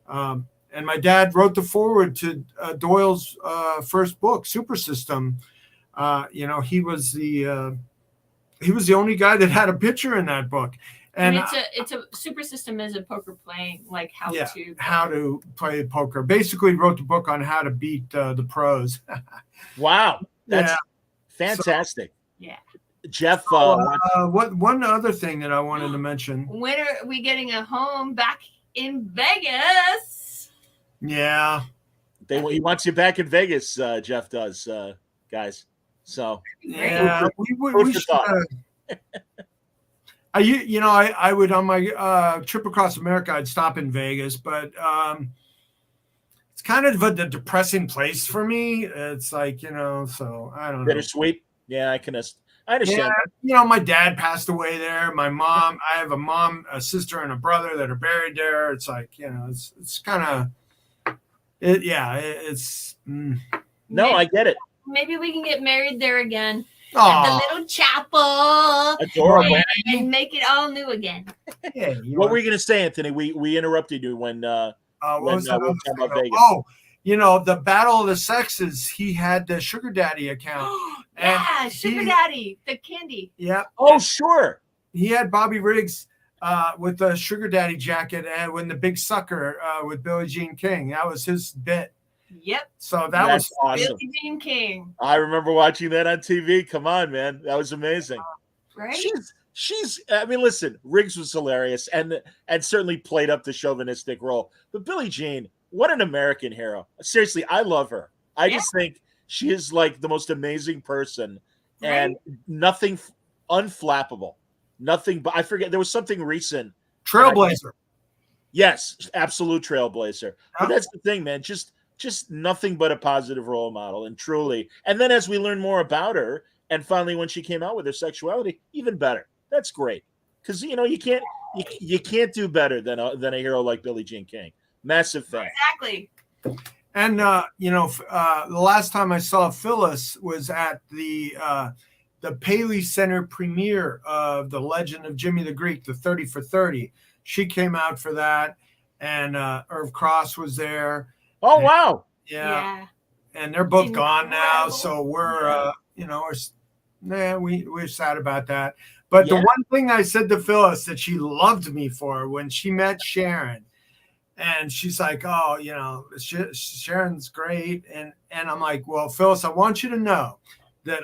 And my dad wrote the foreword to Doyle's first book, Super System. He was the only guy that had a picture in that book. And it's a Super System is a poker playing, like how to play poker. Basically, wrote the book on how to beat the pros. Wow, that's fantastic. So, yeah. Jeff. What one other thing that I wanted to mention? When are we getting a home back in Vegas? Yeah, he wants you back in Vegas. Jeff does, guys. So yeah, food we for should. thought. I would on my trip across America, I'd stop in Vegas, but it's kind of a depressing place for me. It's like, so I don't know. Bittersweet. Yeah, I understand. Yeah, my dad passed away there. My mom, I have a sister, and a brother that are buried there. It's like, it's kind of, it's. No, I get it. Maybe we can get married there again. At the little chapel. Adorable. And make it all new again. Yeah, what were you going to say, Anthony? We interrupted you when we were talking about Vegas. Oh, the Battle of the Sexes. He had the Sugar Daddy account. Yeah, Sugar Daddy, the candy. Yeah. Oh, sure. He had Bobby Riggs with the Sugar Daddy jacket and when the Big Sucker with Billie Jean King. That was his bit. Yep. So that's awesome. Billie Jean King. I remember watching that on TV. Come on, man. That was amazing. Right? She's I mean, listen, Riggs was hilarious and certainly played up the chauvinistic role. But Billie Jean, what an American hero. Seriously, I love her. I just think she is like the most amazing person and nothing unflappable. Nothing but I forget there was something recent. Trailblazer. Yes, absolute trailblazer. But that's the thing, man. Just nothing but a positive role model, and truly. And then as we learn more about her, and finally when she came out with her sexuality, even better. That's great, because you can't do better than a hero like Billie Jean King. Massive fan. Exactly. And the last time I saw Phyllis was at the Paley Center premiere of The Legend of Jimmy the Greek, the 30 for 30. She came out for that, and Irv Cross was there. Oh, wow. Yeah. And they're both gone now. So we're we're sad about that. But the one thing I said to Phyllis that she loved me for when she met Sharon, and she's like, oh, Sharon's great. And I'm like, well, Phyllis, I want you to know that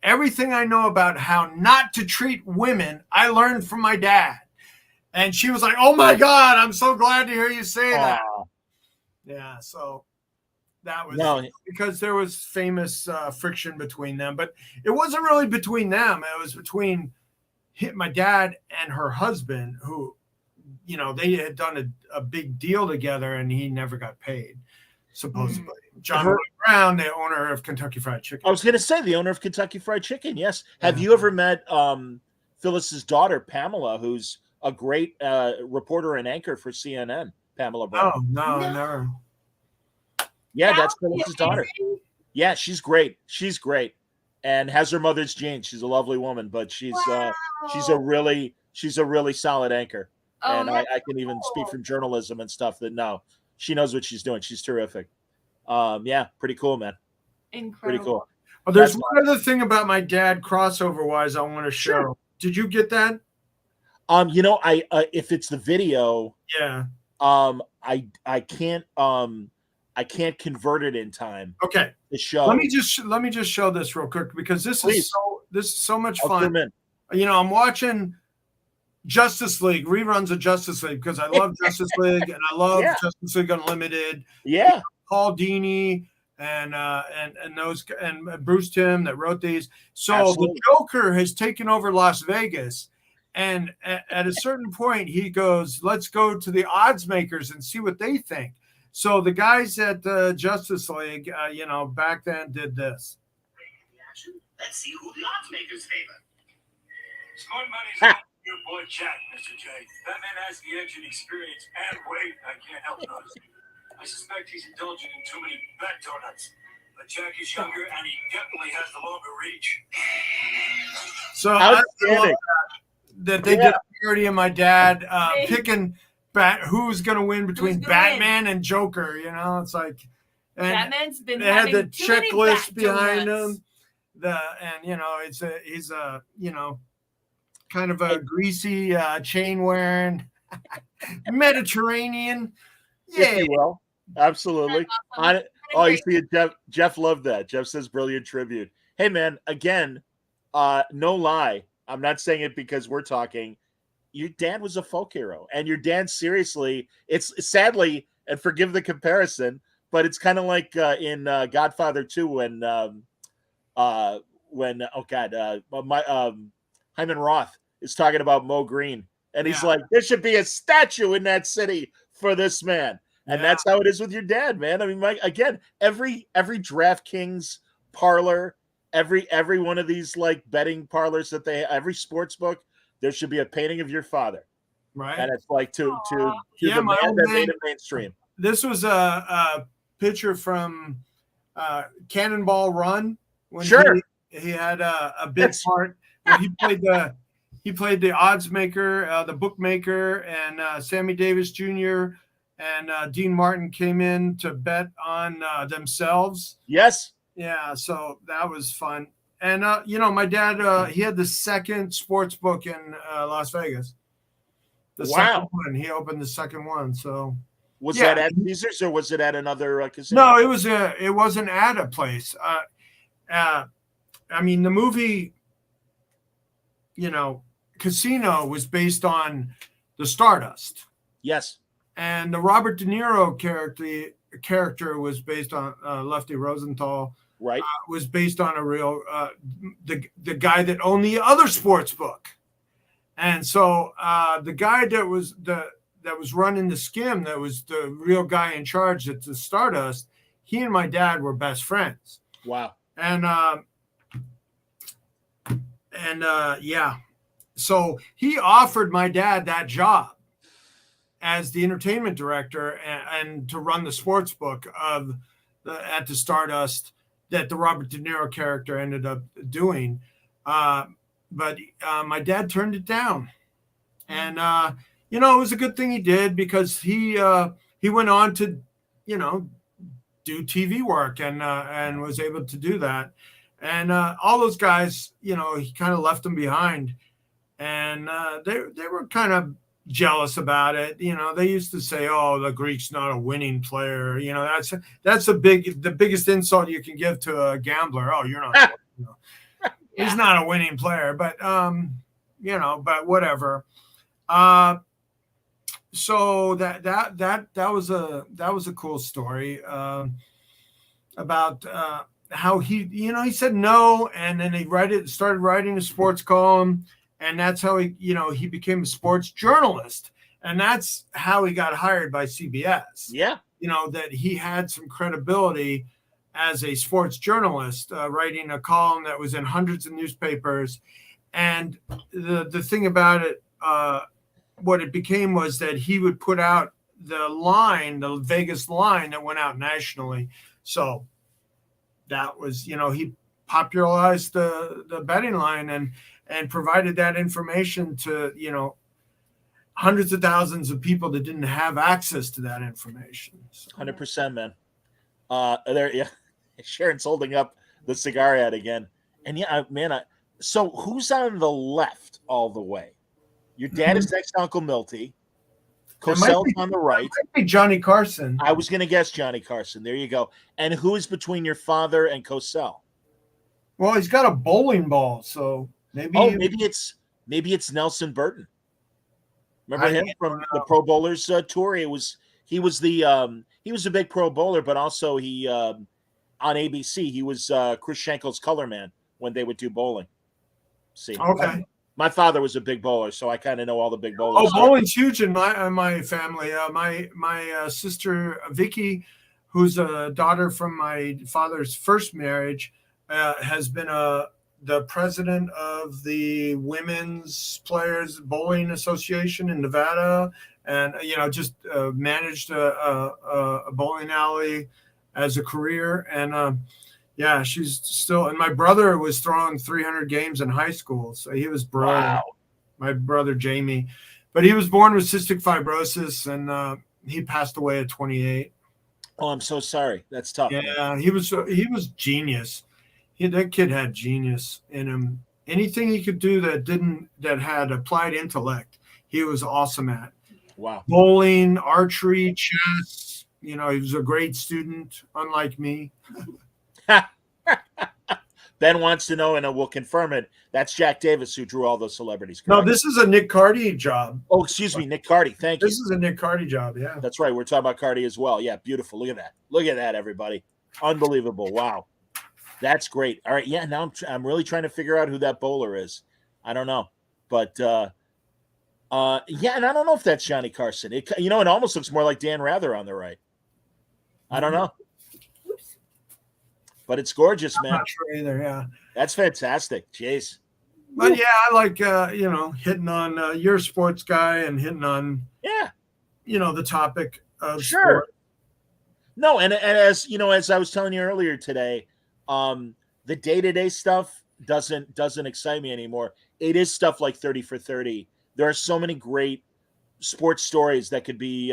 everything I know about how not to treat women, I learned from my dad. And she was like, oh my God, I'm so glad to hear you say that. Yeah, so that was because there was famous friction between them, but it wasn't really between them. It was between my dad and her husband, who, they had done a big deal together, and he never got paid, supposedly. John Brown, the owner of Kentucky Fried Chicken. I was going to say the owner of Kentucky Fried Chicken. Yes. Have you ever met Phyllis's daughter, Pamela, who's a great reporter and anchor for CNN? Pamela Brown. Oh, no, never. Yeah, that's Phyllis's daughter. Yeah, she's great. She's great, and has her mother's genes. She's a lovely woman, but she's a really solid anchor. And I can even speak from journalism and stuff that she knows what she's doing. She's terrific. Pretty cool, man. Incredible. Pretty cool. Well, there's one other thing about my dad crossover wise I want to show. Sure. Did you get that? If it's the video, I can't convert it in time. Okay. To show. Let me just show this real quick because this is so much fun. I'm watching Justice League, reruns of Justice League, because I love Justice League and I love Justice League Unlimited. Yeah. Paul Dini and those and Bruce Timm that wrote these. So Absolutely. The Joker has taken over Las Vegas. And at a certain point, he goes, let's go to the odds makers and see what they think. So the guys at Justice League, back then did this. Let's see who the odds makers favor. Smart money's on your boy Jack, Mr. J. That man has the edge and experience and weight. I can't help noticing. I suspect he's indulging in too many bet donuts. But Jack is younger and he definitely has the longer reach. So I love that they did a parody of my dad picking who's going to win between Batman and Joker. It's like Batman's been. They had the checklist behind him. He's a kind of a greasy chain wearing Mediterranean. Yeah, if you will. Absolutely. Awesome. You see it, Jeff loved that. Jeff says brilliant tribute. Hey man, again, No lie, I'm not saying it because we're talking. Your dad was a folk hero, and your dad, seriously, it's sadly, and forgive the comparison, but it's kind of like in Godfather 2 when oh god, Hyman Roth is talking about Mo Green, and he's like, there should be a statue in that city for this man, and that's how it is with your dad, man. I mean, again, every DraftKings parlor, every one of these like betting parlors that every sports book, there should be a painting of your father, right? And it's like to the my man old that man, made it mainstream. This was a picture from Cannonball Run when he had a big part. When he played the odds maker, the bookmaker, and Sammy Davis Jr. and Dean Martin came in to bet on themselves. Yes. Yeah, so that was fun. And my dad, he had the second sports book in Las Vegas. The second one. He opened the second one. So was that at Caesars or was it at another casino? No, it wasn't at a place. I mean, the movie, Casino was based on the Stardust. Yes. And the Robert De Niro character was based on Lefty Rosenthal. Right. Was based on a real the guy that owned the other sports book. And so the guy that was running the Skim, that was the real guy in charge at the Stardust, he and my dad were best friends. Wow. And so he offered my dad that job as the entertainment director and to run the sports book at the Stardust that the Robert De Niro character ended up doing. But my dad turned it down. And, it was a good thing he did because he went on to, do TV work and was able to do that. And all those guys, he kind of left them behind. And they were kind of jealous about it. They used to say, "Oh, the Greek's not a winning player." That's the biggest insult you can give to a gambler. Oh, you're not. He's not a winning player, but but whatever. So that was a cool story about how he said no, and then he started writing a sports column. And that's how he became a sports journalist. And that's how he got hired by CBS. Yeah. That he had some credibility as a sports journalist, writing a column that was in hundreds of newspapers. And the thing about it, what it became was that he would put out the Vegas line that went out nationally. So that was, he popularized the betting line and provided that information to, hundreds of thousands of people that didn't have access to that information. 100%, man. Sharon's holding up the cigar ad again. And so who's on the left all the way? Your dad is next to Uncle Milty. Cosell's on the right. It might be Johnny Carson. I was going to guess Johnny Carson. There you go. And who is between your father and Cosell? Well, he's got a bowling ball, so maybe. Oh, maybe it's Nelson Burton. Remember him from the Pro Bowlers tour? He was a big Pro Bowler, but also he on ABC he was Chris Schenkel's color man when they would do bowling. See, okay. My father was a big bowler, so I kind of know all the big bowlers. Oh, bowling's huge in my family. My sister Vicky, who's a daughter from my father's first marriage, has been the president of the Women's Players Bowling Association in Nevada, and just managed a bowling alley as a career. And she's still. And my brother was throwing 300 games in high school, so he was brilliant. Wow. My brother Jamie, but he was born with cystic fibrosis, and he passed away at 28. Oh, I'm so sorry. That's tough. Yeah, man. He was genius. That kid had genius in him. Anything he could do that had applied intellect, he was awesome at. Wow. Bowling, archery, chess. He was a great student, unlike me. Ben wants to know, and we'll confirm it. That's Jack Davis who drew all those celebrities. No, Correct? this is a Nick Cardy job. Oh, excuse me, Nick Cardy. Thank you. This is a Nick Cardy job. Yeah. That's right. We're talking about Cardi as well. Yeah, beautiful. Look at that. Look at that, everybody. Unbelievable. Wow. That's great. All right. Yeah, now I'm really trying to figure out who that bowler is. I don't know. But yeah, and I don't know if that's Johnny Carson. It almost looks more like Dan Rather on the right. I don't know. But it's gorgeous, man. I'm not sure either, yeah. That's fantastic. Jeez. But yeah, I like hitting on you're a sports guy and hitting on the topic of sport. No, and as as I was telling you earlier today, the day-to-day stuff doesn't excite me anymore. It is stuff like 30 for 30. There are so many great sports stories that could be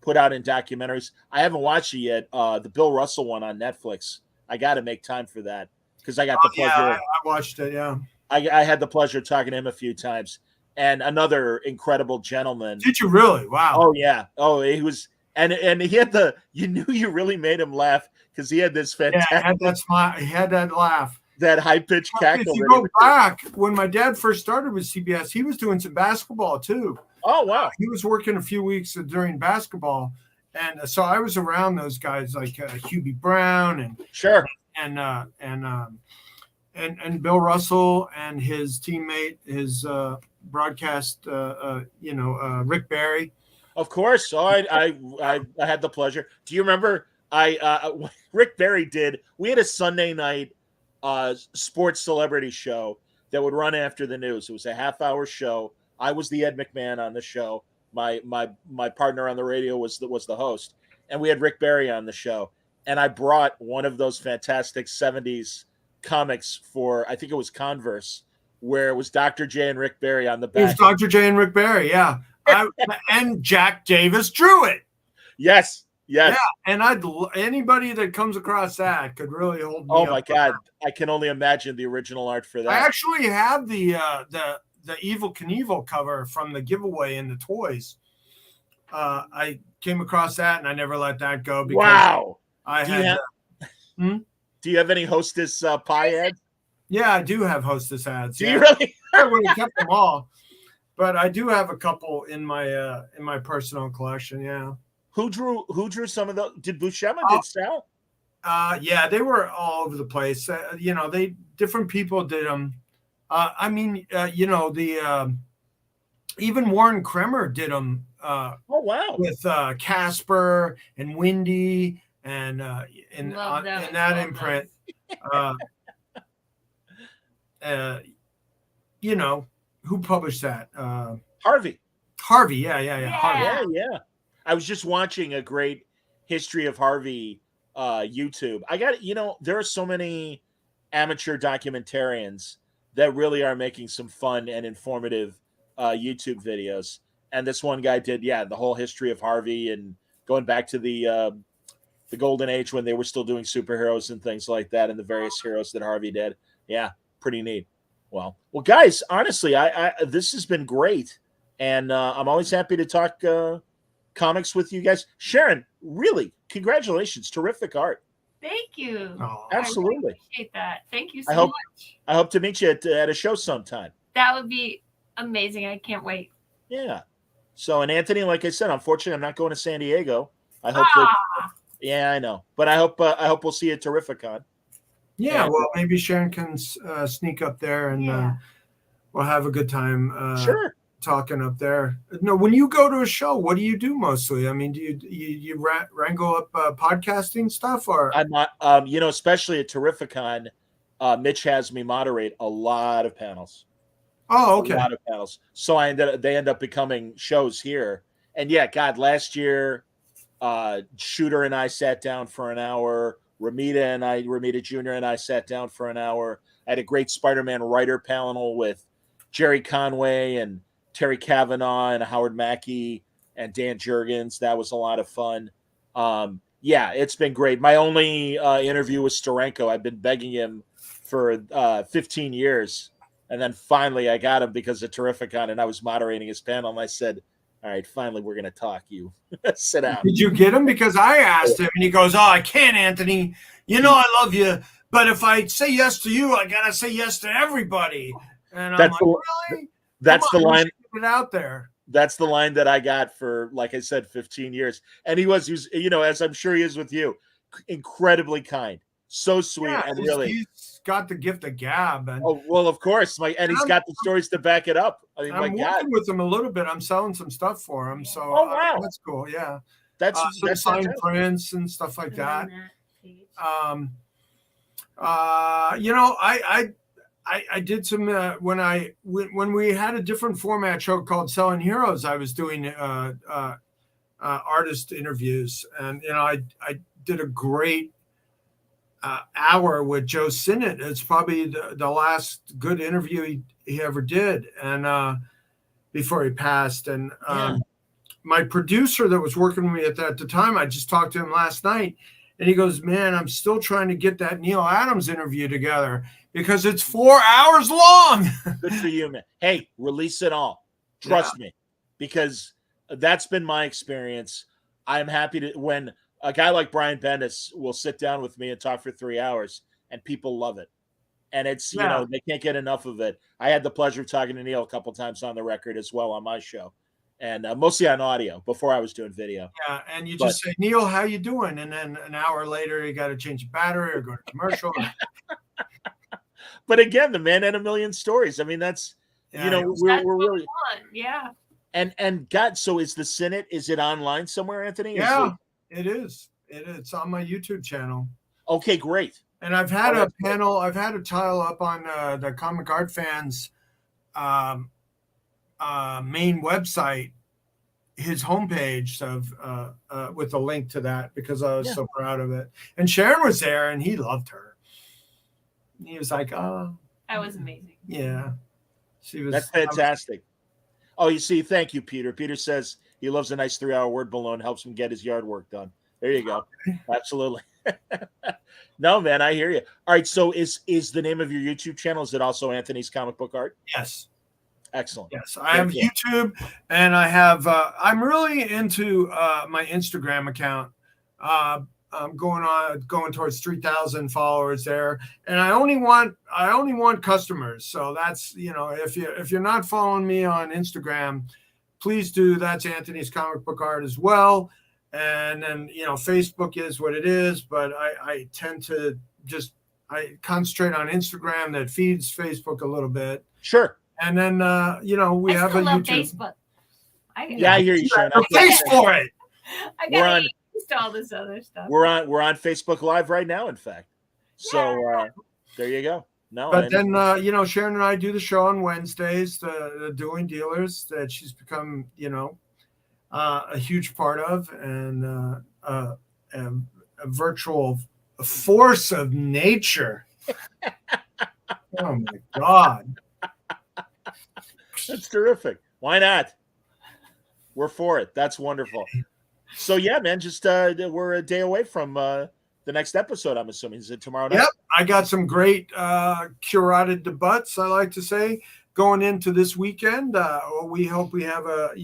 put out in documentaries. I haven't watched it yet. The Bill Russell one on Netflix. I got to make time for that because I got the pleasure. Yeah, I watched it. Yeah, I had the pleasure of talking to him a few times, and another incredible gentleman. Did you really? Wow. Oh yeah. Oh, he was, and he had you knew you really made him laugh because he had this fantastic. Yeah, he had that laugh. That high pitched cackle. If you go back when my dad first started with CBS, he was doing some basketball too. Oh wow. He was working a few weeks during basketball. And so I was around those guys like Hubie Brown and and Bill Russell and his teammate, his broadcast, Rick Barry. Of course, I had the pleasure. Do you remember? Rick Barry did. We had a Sunday night sports celebrity show that would run after the news. It was a half-hour show. I was the Ed McMahon on the show. My partner on the radio was the host, and we had Rick Barry on the show. And I brought one of those fantastic 70s comics for, I think it was Converse, where it was Dr. J and Rick Barry on the back. It was Dr. J and Rick Barry, yeah. And Jack Davis drew it. Yes. Yeah, and anybody that comes across that could really hold me Oh up. my God, I can only imagine the original art for that. I actually have the Evel Knievel cover from the giveaway in the toys. I came across that and I never let that go because wow. Do you have any Hostess pie ads? Yeah, I do have Hostess ads. Do you really? I would have kept them all, but I do have a couple in my personal collection. Yeah. Who drew some of those? Did Buscema? Did Sal? Yeah, they were all over the place. Different people did them. Even Warren Kremer did them. Oh wow! With Casper and Windy and in that imprint. Who published that? Harvey. Harvey, yeah. Harvey. Yeah. I was just watching a great history of Harvey YouTube. There are so many amateur documentarians that really are making some fun and informative YouTube videos. And this one guy did, the whole history of Harvey and going back to the golden age when they were still doing superheroes and things like that and the various heroes that Harvey did. Yeah, pretty neat. Well, guys, honestly, I this has been great. And I'm always happy to talk comics with you guys. Sharon, really, congratulations. Terrific art. Thank you. Oh, absolutely. I really appreciate that. Thank you so much. I hope to meet you at a show sometime. That would be amazing. I can't wait. Yeah. So, and Anthony, like I said, unfortunately, I'm not going to San Diego. I hope I know. But I hope we'll see you at Terrificon. Yeah, well, maybe Sharon can sneak up there and we'll have a good time. Sure. Talking up there. No, when you go to a show, what do you do mostly? I mean, do you wrangle up podcasting stuff, or I'm not? Especially at Terrificon, Mitch has me moderate a lot of panels. Oh, okay. A lot of panels. So they end up becoming shows here. And last year, Shooter and I sat down for an hour. Ramita Jr. and I sat down for an hour. I had a great Spider-Man writer panel with Jerry Conway and Terry Kavanaugh and Howard Mackey and Dan Jurgens. That was a lot of fun. It's been great. My only interview with Steranko, I've been begging him for 15 years. And then finally I got him because of Terrificon, and I was moderating his panel. And I said, all right, finally we're going to talk. You sit down. Did you get him? Because I asked him and he goes, oh, I can't, Anthony. I love you, But if I say yes to you, I gotta say yes to everybody. And That's I'm like, the- really? That's Come the on, line. let's get it out there. That's the line that I got for, like I said, 15 years. And he was, as I'm sure he is with you, incredibly kind, so sweet, Yeah, and really. he's got the gift of gab, and Oh well, of course, and he's got the stories to back it up. I mean, my I'm God, working with him a little bit. I'm selling some stuff for him, so Oh, wow. that's cool. Yeah, that's some signed fantastic. prints and stuff like Put it on that. page. I did some when we had a different format show called Selling Heroes. I was doing artist interviews, and I did a great hour with Joe Sinnott. It's probably the last good interview he ever did, and before he passed. And my producer that was working with me at the time, I just talked to him last night, and he goes, "Man, I'm still trying to get that Neil Adams interview together because it's 4 hours long." Good for you, man. Hey, release it all. Trust me, because that's been my experience. I'm happy to when a guy like Brian Bendis will sit down with me and talk for 3 hours, and people love it. And it's they can't get enough of it. I had the pleasure of talking to Neil a couple times on the record as well on my show, and mostly on audio before I was doing video. Yeah, and you just say, "Neil, how you doing?" And then an hour later, you got to change the battery or go to commercial. But again, the man had a million stories. I mean, that's we're really yeah. And God, so is the Senate? Is it online somewhere, Anthony? Yeah, it is. It's on my YouTube channel. Okay, great. And I've had a panel. I've had a tile up on the Comic Art Fans main website, his homepage of with a link to that because I was so proud of it. And Sharon was there, and he loved her. He was like, "Oh, that was amazing." Yeah, she was. That's fantastic. Oh, you see, thank you, Peter. Peter says he loves a nice 3-hour word balloon, helps him get his yard work done. There you go. Absolutely. No, man, I hear you. All right, so is the name of your YouTube channel, is it also Anthony's Comic Book Art? Yes. Excellent. Yes, I have YouTube, and I have. I'm really into my Instagram account. I'm going towards 3,000 followers there, and I only want customers. So that's if you're not following me on Instagram, please do. That's Anthony's Comic Book Art as well. And then Facebook is what it is, but I tend to I concentrate on Instagram that feeds Facebook a little bit. Sure. And then we have a YouTube. Facebook. I hear you, Sharon. Face for it. I got all this other stuff. We're on Facebook Live right now, in fact. So there you go. No, but then Sharon and I do the show on Wednesdays, the Doing Dealers that she's become a huge part of, and a virtual force of nature. Oh my God. That's terrific. Why not? We're for it. That's wonderful. So yeah, man, just we're a day away from the next episode, I'm assuming. Is it tomorrow night? Yep. I got some great curated debuts, I like to say, going into this weekend. We hope we have a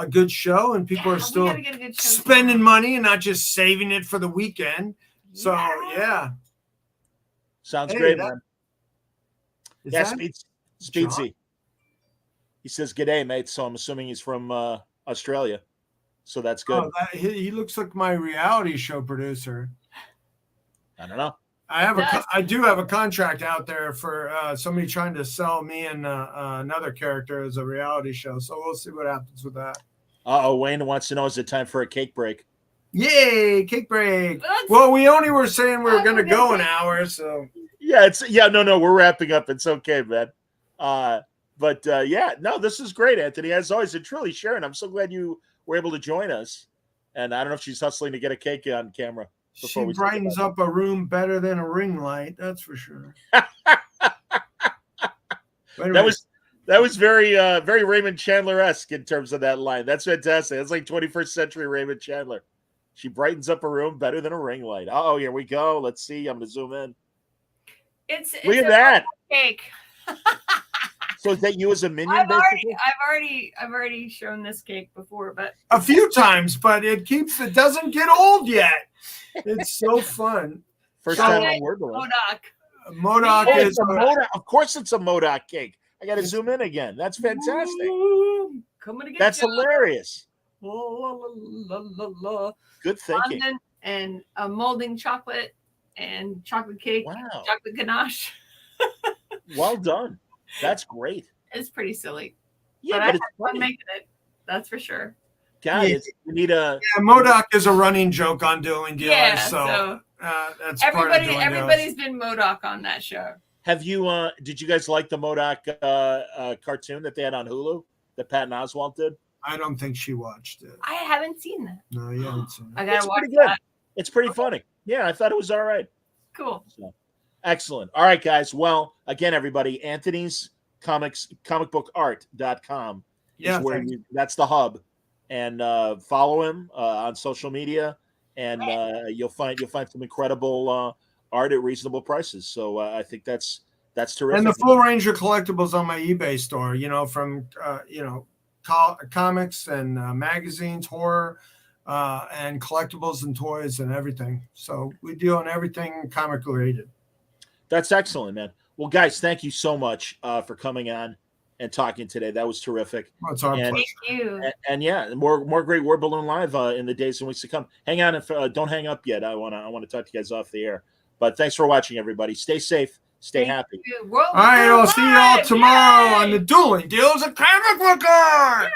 good show, and people are still spending money and not just saving it for the weekend. So yeah. Sounds great, man. Yeah, Speedsy. He says, "G'day, mate." So I'm assuming he's from Australia. So that's good. He looks like my reality show producer. I don't know. I do have a contract out there for somebody trying to sell me and another character as a reality show. So we'll see what happens with that. Wayne wants to know, is it time for a cake break? Yay, cake break. Well, we only were saying we were going to go an hour. So no, we're wrapping up. It's okay, man. This is great, Anthony. As always, and truly, Sharon, I'm so glad you were able to join us. And I don't know if she's hustling to get a cake on camera. She brightens up a room better than a ring light, that's for sure. That was very very Raymond Chandler-esque in terms of that line. That's fantastic. That's like 21st century Raymond Chandler. She brightens up a room better than a ring light. Oh, here we go. Let's see. I'm gonna zoom in. Look at that cake. So is that you as a minion? I've already shown this cake before, but a few times, but it doesn't get old yet. It's so fun. First So- time on Word Balloon. Modoc. Modoc Oh, is it's a Modoc. Of course, it's a Modoc cake. I got to zoom in again. That's fantastic. Ooh, coming to get That's you. hilarious. La, la, la, la, la. Good thinking. Fondant and molding chocolate and chocolate cake, Wow. chocolate ganache. Well done. That's great. It's pretty silly, Yeah, but I but had it's fun funny. making it. That's for sure. God, Yeah. you need a. Yeah, Modoc is a running joke on Dueling Dealers. Yeah, so that's part of Dueling Dealers. everybody's been Modoc on that show. Have you? Did you guys like the Modoc cartoon that they had on Hulu that Patton Oswalt did? I don't think she watched it. I haven't seen that. No, you haven't seen it. I gotta It's watch pretty good. that. It's pretty funny. Yeah, I thought it was all right. Cool. So, excellent. All right, guys. Well, again, everybody, Anthony's comicbookart.com Yeah, is where thanks. that's the hub, and follow him on social media, and you'll find some incredible art at reasonable prices. So I think that's terrific. And the full range of collectibles on my eBay store, from comics and magazines, horror, and collectibles and toys and everything. So we deal on everything comic related. That's excellent, man. Well, guys, thank you so much for coming on and talking today. That was terrific. Well, it's our And- pleasure. Thank you. And yeah, more great Word Balloon Live in the days and weeks to come. Hang on, if don't hang up yet. I want to talk to you guys off the air. But thanks for watching, everybody. Stay safe, stay happy. World All right, I'll see you all Live! tomorrow Yay! on the Dueling Deals of Comic Book Art.